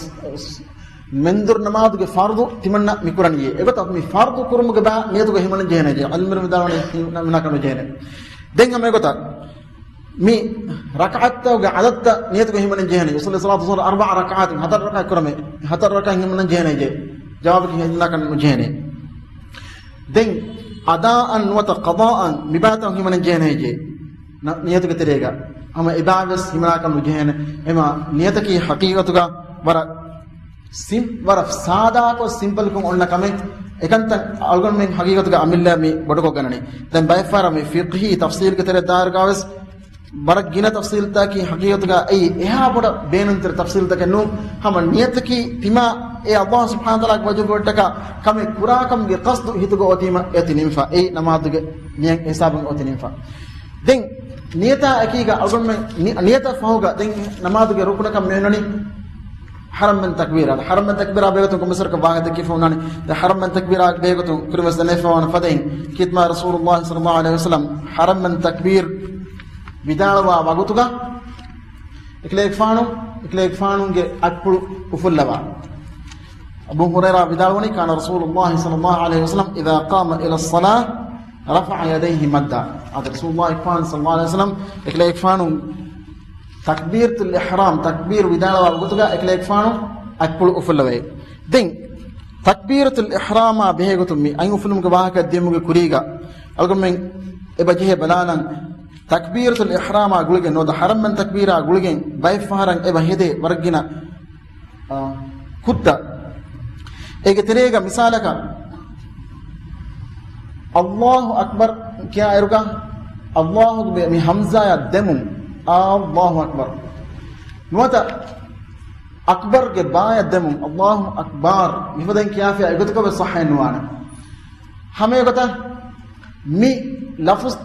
mendur namaz ge fardu timanna mikuraniye egot mi fardu kurumuge ba niyetuge himan jehne je almir midalani namna kanu jehne denga me gota mi rak'at ge adatta niyetuge himan jehne usalli salat zuhr 4 rak'at hadar rak'a kurame hadar rak'a himan jehne je jawab ki hinna kanu jehne den adaan wa qadaan mibata himan jehne je niyetuge terega ama ibadas himan kanu jehne ema niyataki haqiqatuga wara waraf saada ko simple ko onna kame ekanta algon men haqiqatuga amilla mi bodko ganani dan by far mi fiqhi tafsil ke tere dar gawas barak gina tafsil ta ki haqiqatuga ai eha boda beenantar tafsil ta ke nu hama niyat ki tima e Allah subhanahu wa ta'ala wajhu bodka kame pura kam ge qasd hitugo otima etinim fa ei namaduge niyan hisabun otinim fa den niyata akiga algon men niyata fahuga den namaduge rukuna kam menani حرم من تكبير حرم من تكبير بيغتون كم مسرك واحد كيف هوناني حرم من تكبير بيغتون كل مسدنيفه وانا فدين كيت ما رسول الله صلى الله عليه وسلم حرم من تكبير بدالوا واغوتوغا اكليك فانو ಗೆ ಅಕ್ಪುಳು ಉಫುಲ್ಲವಾ ابو هريره بدالوني كان رسول الله صلى الله عليه وسلم اذا قام الى الصلاه رفع يديه مدا هذا رسول الله صلى الله عليه وسلم اكليك فانو تكبيرة الإحرام تكبير بدانا والغتوغا إكليك فانو أكبر أفلوه دين تكبيرة الإحرام به غتومي أي أفلم كباهك ديمو كوريغا ألقم من إبجيه بلانا تكبيرة الإحرام أقولين نو ده حرم من تكبيرة أقولين باي فهران إبهيده ورجينا كودا إيجتريغا مثالك الله أكبر كيا إيروكا الله بمي حمزة يا دمو الله أكبر نوتا أكبر के बाद दम अल्लाह अकबर मिफदन क्या फिर अगत को बस सही नवाना हमें कहता मी lafz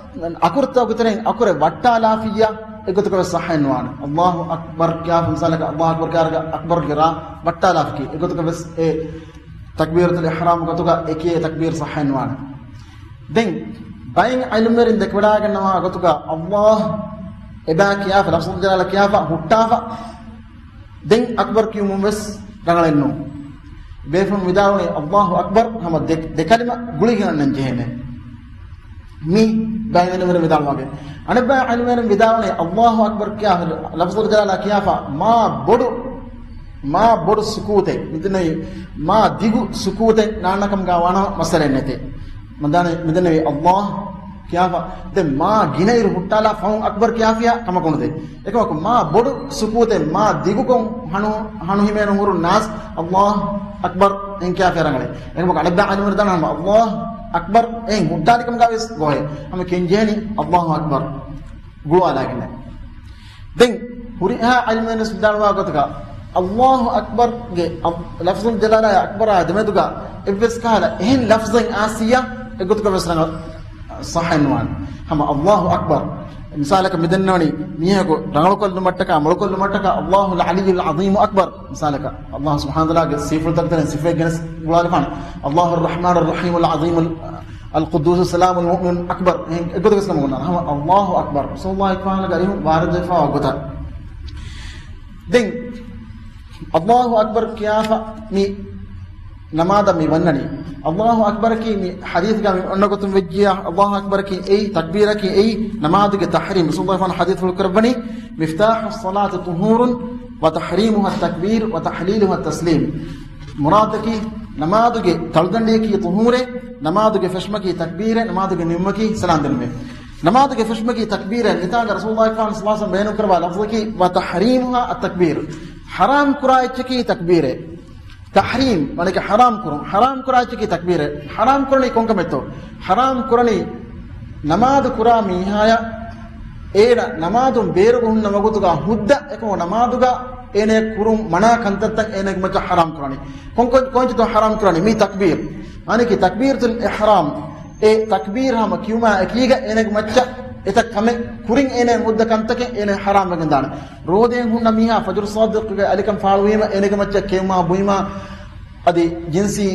akurta gutren akure watta lafiya egotuka sahhenwan Allahu akbar kya misalaka Allahu akbar kya akbar gira watta lafki egotuka bes e takbiratul ihram gotuka ekiye takbir sahhenwan den bayin ilmerin dekwada gannawa gotuka Allah eba kya lafz jalala kya huttafa den akbar kiyum bes dangalenno befum widawne Allahu akbar hama de kalima guligan nan jehene mi bayin ilmerin widawage anabba ilmerin widawne Allahu akbar kya lafzul jalala kya ma bodu sukute midne ma digu sukute nanakam ga wana masalennete midne Allah kya de ma ginair huttala faun akbar kya kama konude ekako ma bodu sukute ma digu kon hanu himenu huru nas Allah akbar en kya rangale ekako anabba ilmerin danama Allah akbar en huttalikam ga wes goye am kenjeni Allahu akbar gulu alagine den huriha ilmerin subdalwa gotaka Allahu akbar ge lafzul jalala akbar admeduga ibs kala en lafzin asiya egotuka besranga sahanwan hama Allahu akbar misalaka midannani miyako rangalkollu mattaka amulkollu mattaka Allahu al-aliyyul azim akbar misalaka Allah subhanahu wa ta'ala ge siful takdan sifay genes gulalfan Allahu ar-rahman ar-rahim al-azim al-quddus as-salam al-mu'min akbar egotuka besranga hama Allahu akbar sallallahu alaihi wa sallam warad fa gota den Allahu akbar kiyafa mi namada mi wannani Allahu akbar ki mi hadith ga mi onnagotum wejjiya Allahu akbar ki ei takbira ki ei namadu ge tahrim sallallahu alaihi hadith ful karbani miftah as-salat tuhurun wa tahrimuha at-takbir wa tahliluha at-taslim murad ki namadu ge talgande ki tuhure namadu ge fashma ki takbira namadu ge nimma ki salam dinme namadu ge fashma ki takbira itaga rasulullah sallallahu alaihi wasallam bayanu karwa lafz ki wa tahrimuha at-takbir haram kuraiche ki takbire tahrim mane ke haram kuraiche ki takbire haram kurani konka metto haram kurani namaz kura mihaya era namazum berugun namagutuga hudda eko namaduga ene kurum mana kantatta ene macha haram kurani konko to haram kurani mi takbir mane ki takbiratul ihram e takbir hama kiuma ekiga ene macha eta kame kuring ene mudda kantake ene haram bagandana roden hunna miha fajr sadiq ge alikam faalwima ene ge macca kema buima adi jinsi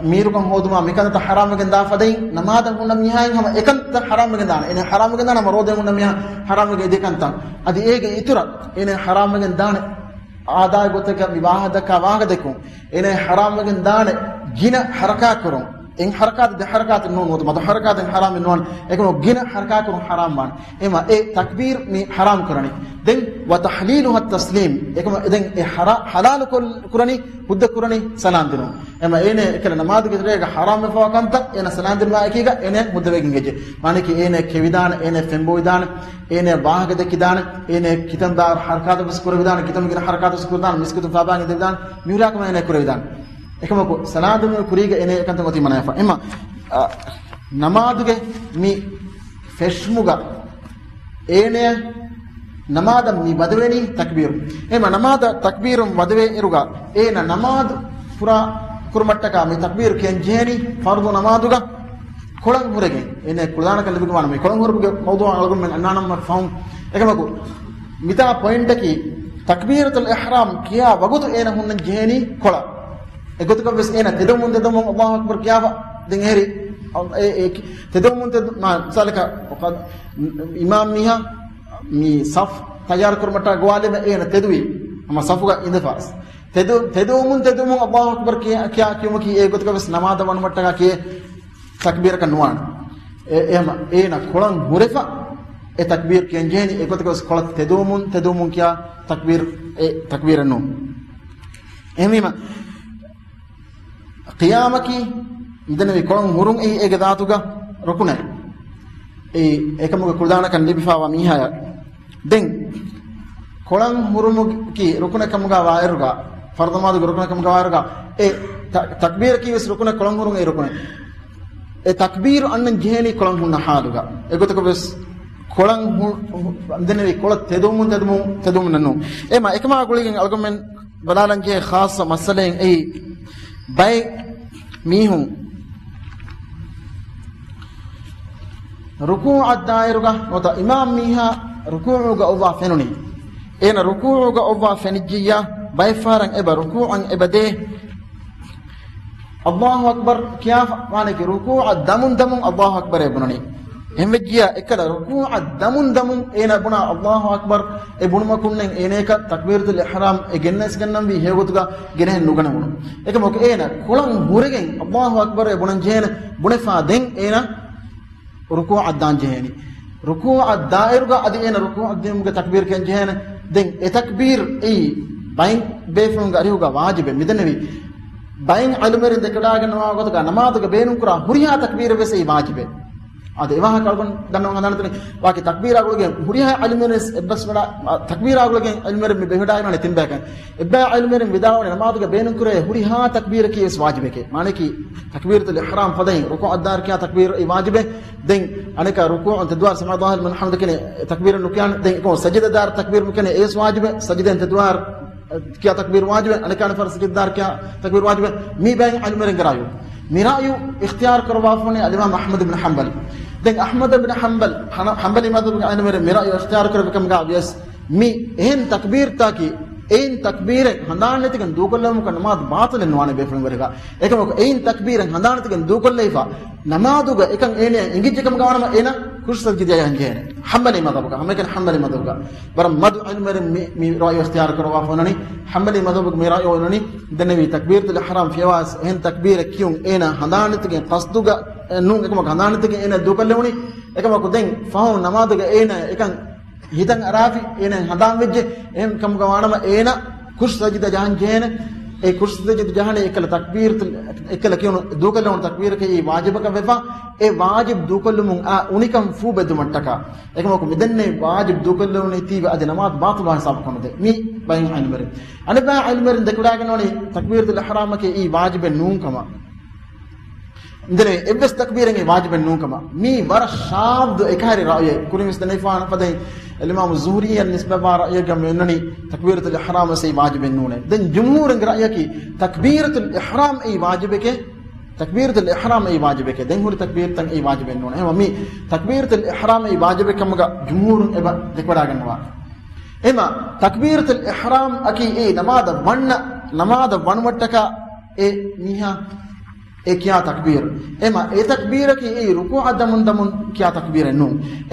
mirukan hoduma mikanta haram baganda fadai namada hunna miha hama ekanta haram bagandana ene haram bagandana roden hunna miha haram ge dekanta adi ege itura ene haram bagandana ආදාය ගොතක විවාහදක වාගදකු ene haram bagandana gina haraka kurun in harakat de harakat non wad mad harakat haram non ekno gina harakat haram man ema e takbir mi haram kurani den wa tahliluha at-taslim ekno den e halal kurani budda kurani salam dinu ema ene ekala namaz ge rega haram me fa kanta ena salam dinu ekiga ene mudda wegin geje mane ki ene kevidan ene fembo vidan ene waage de kidan ene kitandar harakat bas kur vidan kitam gina harakat bas kurdan miskutu fa bang de vidan miurak ma ene kur vidan ekamako saladum kuriga ene ekanta goti manafa emma namaduge mi feshmuga ene namada mi badweni takbir emma namada takbirum badwe iruga ena namad pura kurmattaka mi takbir ken jeni fardu namaduga kolan hurege ene kudana kalbiga wana mi kolan huruge mawdu algum men annanam faum ekamako mita point ki takbiratul ihram kiya wagutu ena hunnan jeni kola egotuka bes ena tedomun Allahu akbar kiyafa den heri tedomun ma salaka imam miha mi saf tayar kurmata gwale me ena tedwi ama safuga indefas tedomun Allahu akbar kiya kiyumaki egotuka bes namada wan matta ke takbir kanwan ema ena kolan hurefa e takbir kenjeni egotuka bes kolat tedomun kiya takbir anu emima qiyamaki idane kolon hurun ege daatuga rokune ekamuga kuldana kan libifawa mihaya den kolon hurumuki rokune kamuga wairuga fardamadu rokune kamuga wairuga takbir ki wes rokune kolon hurun rokune takbir annan jeheni kolon hunna haluga egotuga bes kolon idane kolat tedumun nanu ema ekama guligen algomen balalan je khas masalen bay mihun ruku'at dairuga nota imam miha ruku'uga Allah fenuni ena ruku'uga Allah fenijia bayfaran eba ruku'an ebade Allahu akbar kiya mane ki ruku'at damun Allahu akbar ebunani emejia ekala ruku'at damun ena buna Allahu akbar ebunuma kunnen eneka takbiratul ihram egennes gannam vi hegotuga genen nuganamunu ekamo ena kulan huregen Allahu akbar ebunan jena bunefa den ena ruku'at dan jeheni ruku'at dairuga adi ena ruku'at demuga takbir ken jehena den e takbir e bain befunga arihuga wajibe midenevi bain alumerin dekadagen nawagotuga namaduga beenun kura huriya takbir wese e wajibe ade ewaha kalgon dannon hananatune waki takbir agulge huriya alumeres ebbas wala takbir agulge alumerin me behada inane tinbakan ebba alumerin vidawne namaduga beenun kure huriya takbir ki es wajibe ke mane ki takbiratul ihram fadain ruku'at dar kiya takbir e wajibe den aneka ruku'an tadwar sama dhahir min hamd kene takbir nukian den ko sajda dar takbir mukene es wajibe sajda tadwar kiya takbir wajibe aneka far sajda dar kiya takbir wajibe mi bain alumerin garayo mirayu ikhtiyar karwa fune al-imam Ahmad ibn Hanbal den Ahmad ibn Hanbali madhab ka anumer mirayu ikhtiyar karwa kam ga yes mi en takbir taki en takbir handanne tikan dukollam ka namaz baatil enwane be fun werga ekam en takbir handanne tikan dukolleifa namaduga ekan ene ingijjekam gawanama ena kursajdiya hanjene Hanbali madhab ka hamekan Hanbali madhab ka bar mad anumer mi rayu ikhtiyar karwa funani Hanbali madhab ka mirayu onani denevi takbiratul ihram fiwas en takbir kiyun ena handanne tikan qasduga nun ekam handanne tikan ena dukollewni ekam ko den fahu namaduga ena ekan hitan arafi ena hadan wejje em kam gawanama ena kush sajida jahan jene e kush sajida jahane ekala takbir ekala kiyun dukalun takbir ke e wajib ka vefa e wajib dukalum a unikam fu bedumattaka ekama ko midenne wajib dukalun tiba ade namaz batul wa hisab kamde mi bayin almere ane ba almere dekudagin oni takbiratul ihram ke e wajib nun kama indene ebbes takbiren e wajib nun kama mi war shad ekari ra'ye kurim istanifan fadai الإمام الزهري النسبة رأيه كم إنني تكبيرة الإحرام سي واجب النون دن جمهور رأيه تكبيرة الإحرام أي واجبك تكبيرة الإحرام أي واجبك دن هو تكبيرة أي واجب النون إما مي تكبيرة الإحرام أي واجبك كم جمهور إبا ذكر أجنوا إما تكبيرة الإحرام أكي إيه نماذا ونوتك إيه نيها ए क्या तकबीर एमा ए तकबीर की ए रुकू दमुन क्या तकबीर नु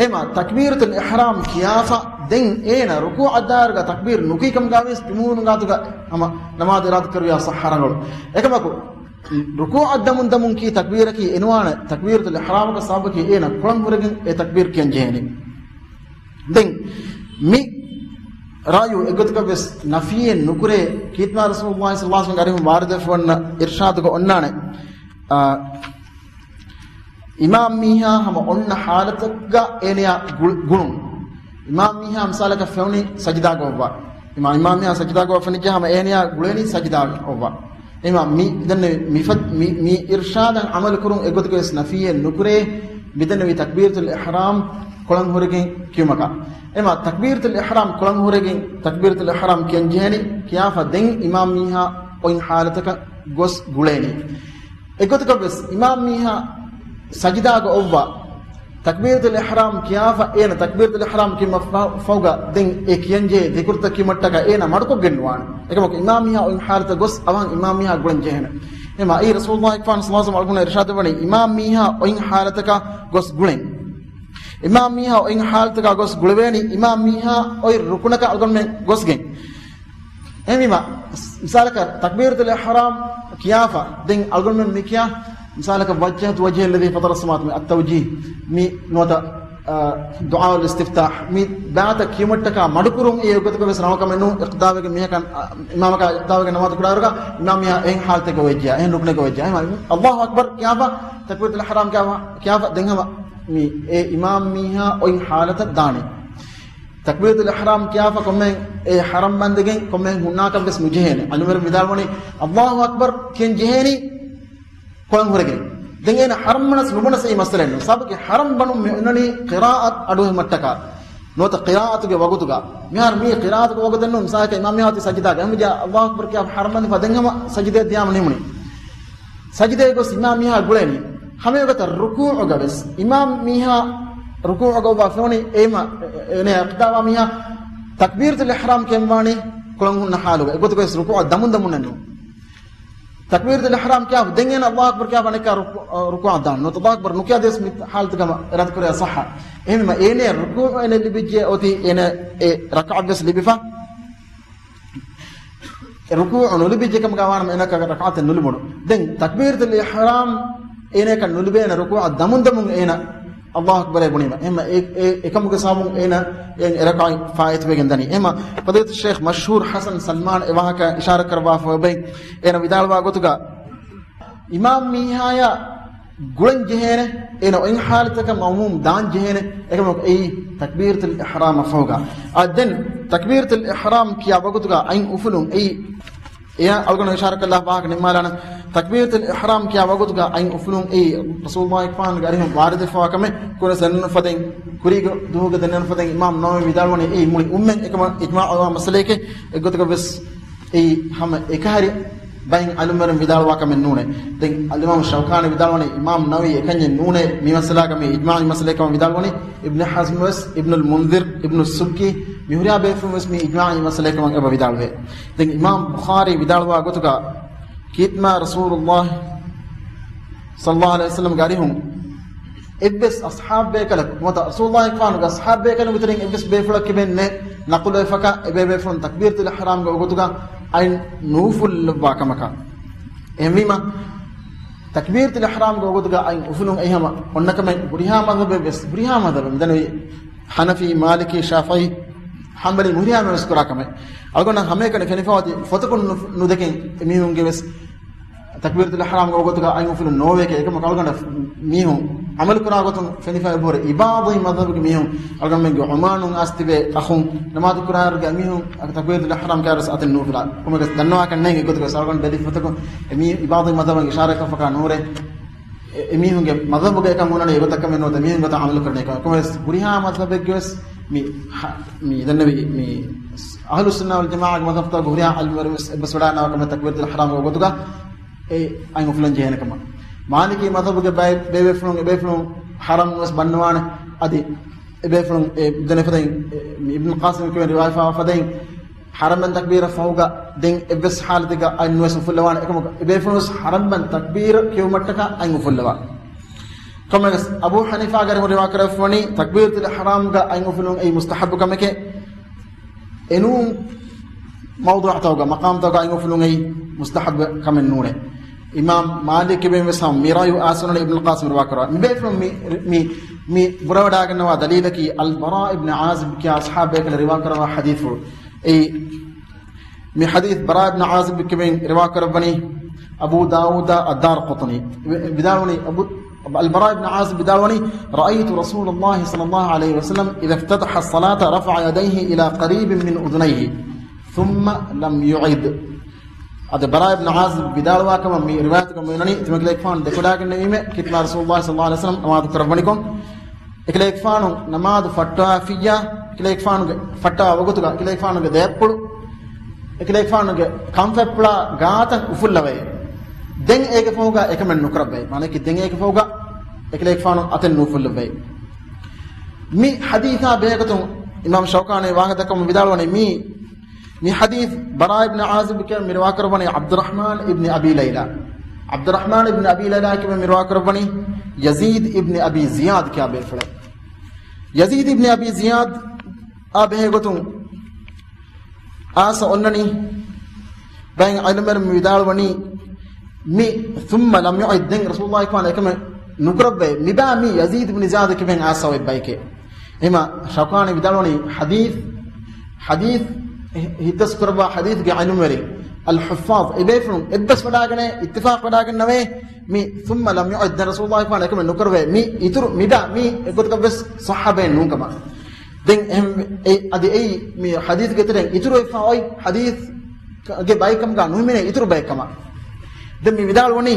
एमा तकबीरतुल इहराम कियाफा दिन ए ना रुकू अदार का तकबीर नुकी कम गावेस तिमून गातुगा हम नमाज रात करया सहारंगल एकमा को रुकू दमुन की तकबीर की इनवान तकबीरतुल इहराम का साब की ए ना कुरन बुरगिन ए तकबीर की अंजेनी दिन मी रायु एगत का बस नफिये नुकुरे कितना रसूलुल्लाह सल्लल्लाहु अलैहि वसल्लम वारद फन इरशाद को अन्नाने इमाम मिहा हम उन्न हालत का एनिया गुण इमाम मिहा हमसाला का फेवनी सजदा को हुआ इमाम मिहा सजदा को फनी हम एनिया गुलेनी सजदा हुआ इमाम मी दन्ने मी इरशाद अमल करूं एगत को इस नफिये नुकुरे बिदन वी तकबीरतुल इहराम कुलन होरेगे क्योंका एमा तकबीरतुल इहराम कुलन होरेगे तकबीरतुल इहराम के अंजेनी क्या फदिन इमाम मिहा ओइन हालत का गोस गुलेनी एगत को बस इमाम मिहा सजदा को ओवा तकबीरतुल इहराम क्या फ एन तकबीरतुल इहराम की मफौगा दिन एक यंजे दिकुरत की मट्टा का एना मडको गिनवान एकम इमाम मिहा ओइन हालत गोस अवान इमाम मिहा गुलंजेन एमा ई रसूलुल्लाह सल्लल्लाहु अलैहि वसल्लम इरशाद बनी इमाम मिहा ओइन हालत का गोस गुलेन इमाम मिहा ओइन हालत का गोस गुलवेनी इमाम मिहा ओइ रुकन का अलगन में गोस गेन एमिमा मिसाल का तकबीरतुल इहराम कियाफा दिन अलगन में मिकिया मिसाल का वजहत वजह الذي فطر السماوات में التوجيه मी नोता दुआ الاستفتاح मी बात कीमत का मडकुरुम ये युगत को सराव का मेनू इक़दावे के मिया का इमाम का इक़दावे के नमाज कुड़ारगा इमाम मिया एक हालत को वजह है रुकने को वजह है अल्लाहु अकबर कियाफा तकबीरतुल इहराम कियाफा दिन हम मी ए इमाम मिया ओइ हालत दाने तकबीरतुल इहराम कियाफा को मैं ए हरम बंदगे को मैं हुना का बस मुझे है अनुमर विदालवनी अल्लाहु अकबर किन जहनी कोन होरगे देंगेना हरम मनस नुबनस ई मसले नो सब के हरम बनु मेननी क़िराअत अडो मट्टका नोत क़िराअत के वगुतगा यार मी क़िराअत को वगुतन नो मिसा के इमाम याती सजदा के हम जा अल्लाहु अकबर क्या हरम बंद फदेंगम सजदे दियाम निमनी सजदे को इमाम मिया गुलेनी हमें वगत रुकू गबस इमाम मिया ركوع قوبا فوني إيما إني أقدام ميها تكبيرة الإحرام كماني كلهم نحالو قلت كويس ركوع دمون إنه تكبيرة الإحرام كيف ديننا الله أكبر كيف أنا ركوع دان نو الله أكبر نو كيا ديس حالة كما رد كريا صحة إما إني ركوع إن اللي بيجي أوتي إن ركعة بس اللي بيفا ركوع نولي بيجي كم كمان إنك ركعة نولي بنو دين تكبيرة الإحرام إنك نولي بين ركوع دمون إنا الله أكبر يبنيما إما كم كسامون إنا ركعة فايت بيجندني إما قضية الشيخ مشهور حسن سلمان إباك إشارة كرباف وبين إنا بدال باقوتك إمام ميهايا قلن جهنه إنا إن حالتك موموم دان جهنه إكمل أي تكبيرة الإحرام فوقها أدن تكبيرة الإحرام كيا باقوتك أين أفلون أي يا أقول إشارة الله باك نمالنا تكبيرة الإحرام كيا وقتك أين أفلون أي رسول الله يكفان قارهم وارد فواكمه كنا سنن فتين كريج دوه قدرنا فتين إمام نووي بدالوني أي مولي أمة إجماع أو مسألة كي قتك بس أي هم إكهاري بين علمهم بدال واكم النونه دين الإمام الشوكاني بدالوني إمام نووي كني النونه مسألة كم إجماع مسألة كم بدالوني ابن حزم بس ابن المنذر ابن السبكي مهريا بيفهم اسمي إجماع مسألة كم أبا بدالوه دين إمام بخاري بدالوا قتك كيتما رسول الله صلى الله عليه وسلم قاريهم إبس أصحاب بيكلك متى رسول الله يكفان أصحاب بيكلك بترين إبس بيفلك كبين نقول فكا إبى بيفلون تكبيرة الإحرام قوتك أين نوفل باك مكان إهميما تكبيرة الإحرام قوتك أين أفلون أيهما ونك من بريها مذهب بس بريها مذهب مدني حنفي مالكي شافعي حنبلي بريها ما مسكرا كمان أقول أنا همه كنا كنيفاتي فتكون ندكين ميهم جبس تكبيرة الإحرام قوتك أين أفلون نوه كي كم قالوا كنا ميهم عمل كنا قوتهم فنيفا بور إباضي مذهب ميهم أقول من عمان أستبى أخون نماذج كنا رجع ميهم تكبيرة الإحرام كارس أتى النوفلا كم قص دنوا كنا نيجي قوتك سأقول بدي فتكون مي إباضي مذهب إشارة كفكر نوره ميهم جب مذهب بقى كم هنا يبغى تكمل نوته ميهم بتاع عمل كرني كم قص بريها مذهب جبس مي دنبي مي أهل السنة والجماعة مذهب تا بريها علم بس ولا كم تكبيرة الإحرام قوتك أين أفلون جهنم كمان مالكي مذهب جب بيفلون حرام بس بنوان أدي بيفلون دنيا فدين ابن القاسم كمان رواية فدين حرام من تكبير فوقا دين بس حال تجا أين نوس فلوان كم بيفلون حرام من تكبير كيوم تكا أين فلوان كم أبو حنيفة قال رواية كرفوني تكبيرة الإحرام جا أين فلون أي مستحب كم كه إنه موضوع توقع مقام توقع أين فلون أي مستحب كم النونه إمام مالك بن مسلم ميرايو آسن ابن القاسم رواكرا مبيفلم مي براودا كنوا دليلك البراء ابن عازب كي أصحاب بك الرواكرا حديث أي مي حديث براء ابن عازب كبين رواكرا بني أبو داود الدار قطني بدالوني أبو البراء بن عازب بدالوني رأيت رسول الله صلى الله عليه وسلم إذا افتتح الصلاة رفع يديه إلى قريب من أذنيه ثم لم يعد هذا براء بن عازب بدال واكم من روايتكم منني تمكلك فان دكوداك النبي كتنا رسول الله صلى الله عليه وسلم نماذ كربنيكم إكليك فانو نماذ فتوى فيا إكليك فانو فتوى وقتك إكليك فانو كديبكل إكليك فانو كم فبلا غاتا وفل لوي دين إيك فوقا إيك من نكربه معناه كدين إيك فوقا إكليك فانو أتن نوفل لوي مي حديثا بيكتم إمام شوكاني واحدكم بدالوني مي حديث براء بن عازب كان من رواكر بني عبد الرحمن ابن أبي ليلى عبد الرحمن ابن أبي ليلى كان من رواكر بني يزيد ابن أبي زياد كابير فلان يزيد ابن أبي زياد أبيه قتم آسا أنني بين علم المدار بني مي ثم لم يعد دين رسول الله كمان كمان نقرب به مبا مي يزيد ابن زياد كمان آسا وبايك إما شوكاني بدالوني حديث تذكر حديث عن عمر الحفاظ إبيفرون إبس فداعنا اتفاق فداعنا مي ثم لم يعد رسول الله صلى الله عليه وسلم نكره مي يتر ميدا مي قلت بس صحابين نون كمان دين أدي أي مي حديث كتير يتر يفاوي حديث كباي كم كان نون منه يتر باي كمان دم ميدال وني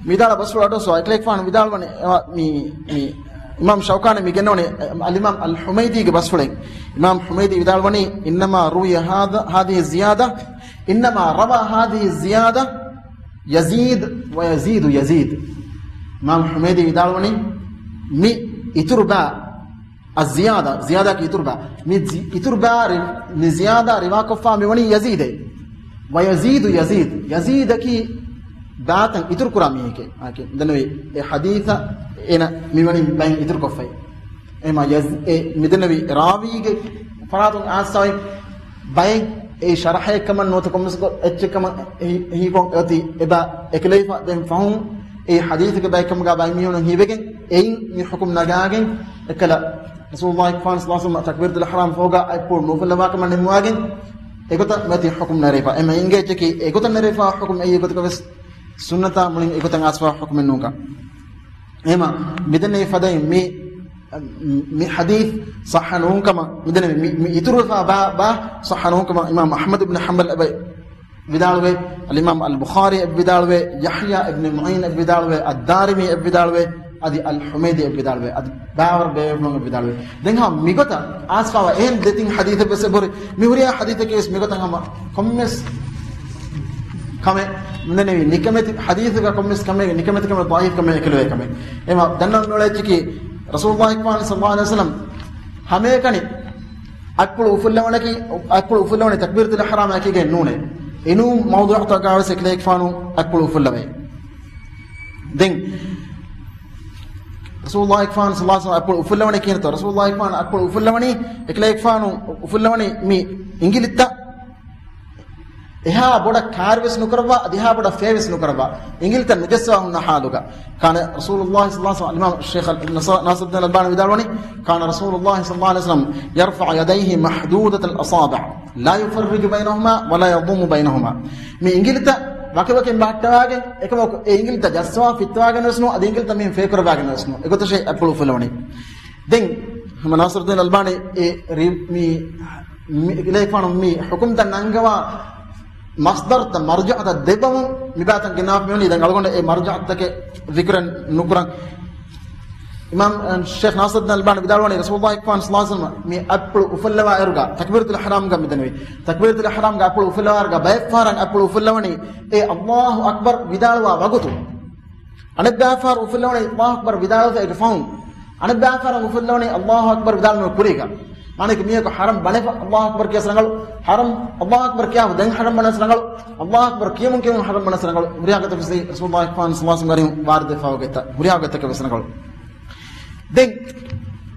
ميدال بس فلاتو سو إكليك فان ميدال وني مي إمام شوكاني ميجنوني الإمام الحميدي بس فلين إمام حميدي بدال وني إنما روي هذه الزيادة إنما روى هذه الزيادة يزيد إمام حميدي بدال وني مي يتربا الزيادة زيادة كي تربا يتربا لزيادة رواك فامي وني يزيد ويزيد يزيد كي باتن يتر كرامي هيك دنوي حديثة إنا ميوني بين يتر كفاي إما مدنوي راوي فراتون آساي بين شرحه كمان نوتكم مسكو اتش كمان هي كون اتي ابا اكليفا دم فهم حديث كباي كم غا باي ميون هي بكن مي حكم نغاغن اكلا رسول الله صلى الله عليه وسلم تكبيرة الإحرام فوقا أيقول نوفل لما كمان نمواجن إيكوتا متي حكم نريفا إما إنجي تكي إيكوتا نريفا حكم أي إيكوتا كبس سنة من إيكوتا أسفا حكم النوكا إما بدن يفدين مي حديث صحنون كما بدن مي يترفع با صحنون كما إمام أحمد بن حنبل أبي بدالوي الإمام البخاري بدالوي يحيى ابن معين بدالوي الدارمي بدالوي ادي الحميدي بدالوي ادي باور بيفنون بدالوي دنها ميغوتا اسفا ان دتين حديث بس بوري ميوريا حديث كيس ميغوتا هم كومس كما منني نيكمت حديث كومس كما نيكمت كما ضعيف كما كلوي كما اما دنن نولچكي رسول الله صلى الله عليه وسلم همه كني اكل وفلونكي اكل وفلوني تكبيرة الاحرام كي نونه انو موضوع تقاوس كليك فانو اكل وفلوي دين رسول الله يكفان صلى الله عليه وسلم أقول وفلوني كينتا رسول الله يكفان أقول وفلوني إكلا يكفانو وفلوني مي إنجلتا إها بودا كاربس نكربا إها بودا فيبس نكربا إنجلتا نجسوا هنا حالوكا كان رسول الله صلى الله عليه وسلم الإمام الشيخ ناصر الدين الألباني بدالوني كان رسول الله صلى الله عليه وسلم يرفع يديه محدودة الأصابع لا يفرج بينهما ولا يضم بينهما مي إنجلتا وكيف بعتواجه إكما إنجيل تجسوا في تواجه نسنو أدينجيل تمين فكر باجه نسنو إكو شيء أقول فلوني دين مناصر الدين الألباني مي إليك فانو مي حكم تنانجوا مصدر تمرجع تدبم مباتن جناف ميوني دين قالوا إيه مرجع تك ذكرا نكرا إمام الشيخ ناصر الدين الألباني بدالوني رسول الله صلى الله عليه وسلم مي أقول وفلوا إرجع تكبيرة الإحرام قام بدنوي تكبيرة الإحرام قام أقول وفلوا إرجع بيفارن أقول وفلوني إيه الله أكبر بدالوا وقتو أنا بيفار وفلوني الله أكبر بدالوا إجفون أنا بيفار وفلوني الله أكبر بدالوا كوريكا أنا كمية حرام بنف الله أكبر كيا سرنغلو حرام الله أكبر كيا ودين حرام بنا سرنغلو الله أكبر كيا ممكن حرام بنا سرنغلو بريا كتب سي رسول الله صلى الله عليه وسلم وارد فاوجتا بريا كتب كبسرنغلو دين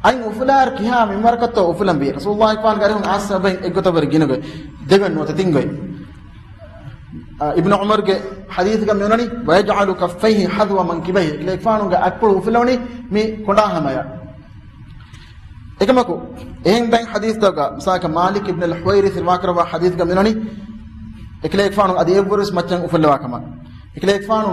أي وفلار كيها من مركته وفلان بي رسول الله يقال قالهم عاصر بين إجتة برجينه دبن وتتينه ابن عمر کے حدیث کا میوننی ويجعل كفيه حذو منكبيه لے فانو کا اکل وفلونی می کنڈا ہمایا එකමකෝ එහෙන් දැන් හදීස් තක සාක මාලික් ඉබ්න් අල්-හුවෛරිස් الواقرව හදීස් کا میوننی එකලේක් ෆානු අදී එවරස් මච්චන් උෆල්ලවා කම එකලේක් ෆානු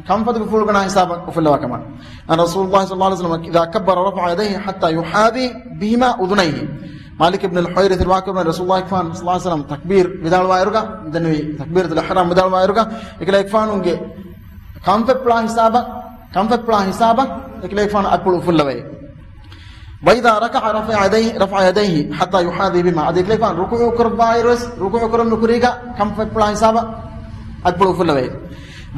كمفتك فول قنا حسابا وفلوا كمان أن رسول الله صلى الله عليه وسلم إذا كبر رفع يديه حتى يحاذي بهما أذنيه مالك ابن الحويرث الواقع من رسول الله صلى الله عليه وسلم تكبير بدال وايرغا دنوي تكبير الإحرام بدال وايرغا إكلا يكفانونجي كمفت بلا حسابا إكلا يكفان أكل وفلوا وإذا رفع يديه حتى يحاذي بهما أديك ليفان ركوع كرب وايرس ركوع كرب نكريغا كمفت بلا حسابا أكل وفلوا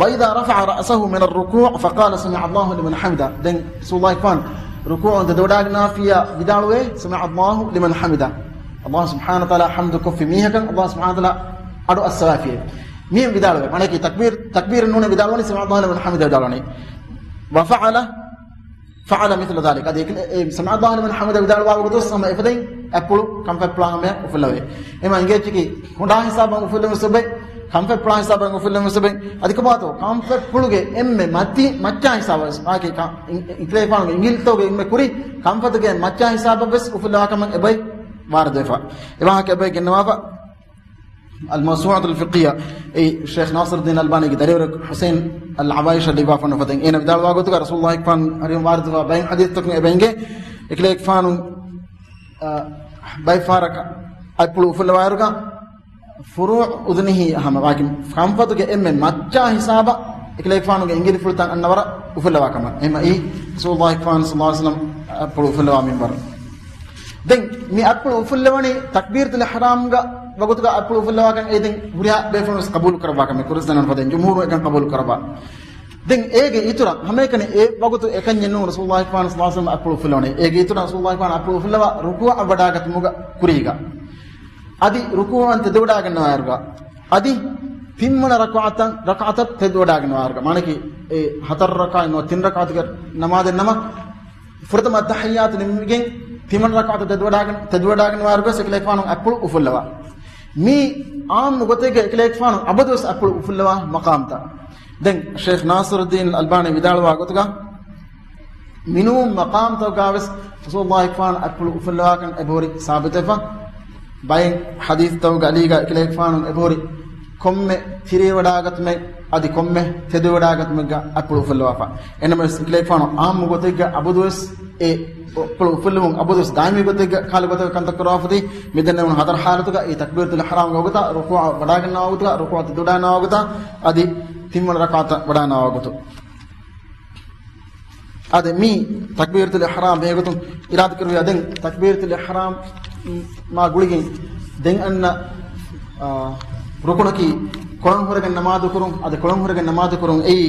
وإذا رفع رأسه من الركوع فقال سمع الله لمن حمده دين رسول الله يفان ركوع دوداغنا فيها بدالوي سمع الله لمن حمده الله سبحانه وتعالى حمدك في ميهك الله سبحانه وتعالى أدو السوافيه مين بدالوي معنى كي تكبير النون بدالوني سمع الله لمن حمده بدالوني فعل مثل ذلك هذه سمع الله لمن حمده بدالوا وقدس سمع إفدين أقول كم في بلان ما وفلوي إما إنجيل كي هندا حسابا وفلوي سبب كمفت بلا حسابا وفلم سبين أديك باتو كمفت بلوغه إمّe ماتّا حسابا آكي إكلي فانو إنجيل توغه إمّe كوري كمفت جن ماتّا حسابا بس وفلوا كمان إباي واردفا إباها كإباي جنوافا الموسوعة الفقهية أي الشيخ ناصر الدين الألباني كدريور حسين العبايشة اللي بافنو فتين إيه نبدأ الواقع تقول رسول الله كفان هريم واردفا بين حديث تكني إباينجه إكلي كفانو باي فارك أبلو وفلوا وايركا فروع أذنه أهم لكن كمفتك إما متى حسابا إكليك فانو إنجيل فلتان النورة وفلوا كمان إما إيه رسول الله صلى الله عليه وسلم أبلو وفلوا من بر دين مي أبلو وفلواني تكبيرة الإحرام جا وقتك أبلو وفلوا كان إيه دين بريا بيفرس قبول كربا كمان كورس دنا فتن جمهور كان قبول كربا den ege itura hamekane e wagutu ekanyennu rasulullah sallallahu alaihi wasallam apulu fulone ege itura rasulullah apulu fulwa ruku'a wadagat muga kuriga adi ruku'a ante dewdagan warga adi timmana rak'atan tedwadagan warga manaki e hatar rak'a no tin rak'at namaz nama furtama tahiyyat nimgen timmana rak'at tedwadagan warga seklefanu apulu ufulwa mi am gotege eklefanu abadus apulu ufulwa maqamta den Sheikh Nasiruddin Albani vidalwa gotuga minum maqam to gaves rasulullah kfan apulu ufulwa kan ebori sabitefa bayin hadith to galiga eklefanu ebori komme tire wadagat me adi komme tede wadagat me ga apulu fulwafa enama eklefanu am gotege abudus e apulu fulwum abudus daimi gotege khal gotege kan takrafudi midenne un hadar halatuga e takbiratul ihram gogota ruku'a wadaganna gogota ruku'a tudana gogota adi timmana rak'ata wadana wagutu ade mi takbiratul ihram begotum irad kiru yaden takbiratul ihram ma guligin den anna rukunaki kolon horegen namaz kurun ade kolon horegen namaz kurun ei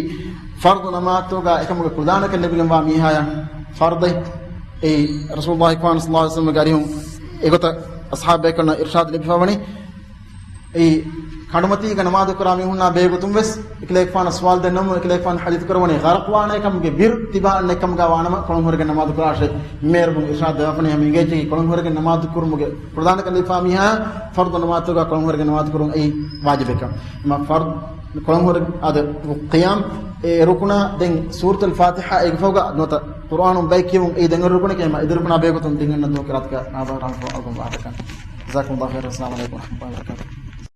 fardu namaz toga ekamuga kudana kan nabilam wa mi haya fardai ei rasulullah sallallahu alaihi wasallam garihum egota ashabe kana irshad libawani ei kadumati ga namaz kurami hunna begutum wes iklek fan swal de nam iklek fan hadith kurwani gharqwana kam ge bir tiba ne kam ga wanama kolon horegen namaz kurashe mer bun irshad de apne hami ge kolon horegen namaz kurmuge pradhan kan lifami ha fard namaz toga kolon horegen namaz kurun ei wajib ekam ma fard kolon horeg ad qiyam rukuna den surat al fatiha e foga nota quran baykim ei den rukuna ke ma idiruna begutum dingan no kirat ka na ba ran ko agum ba kan jazakumullahu khairan assalamu alaikum wa rahmatullahi wa barakatuh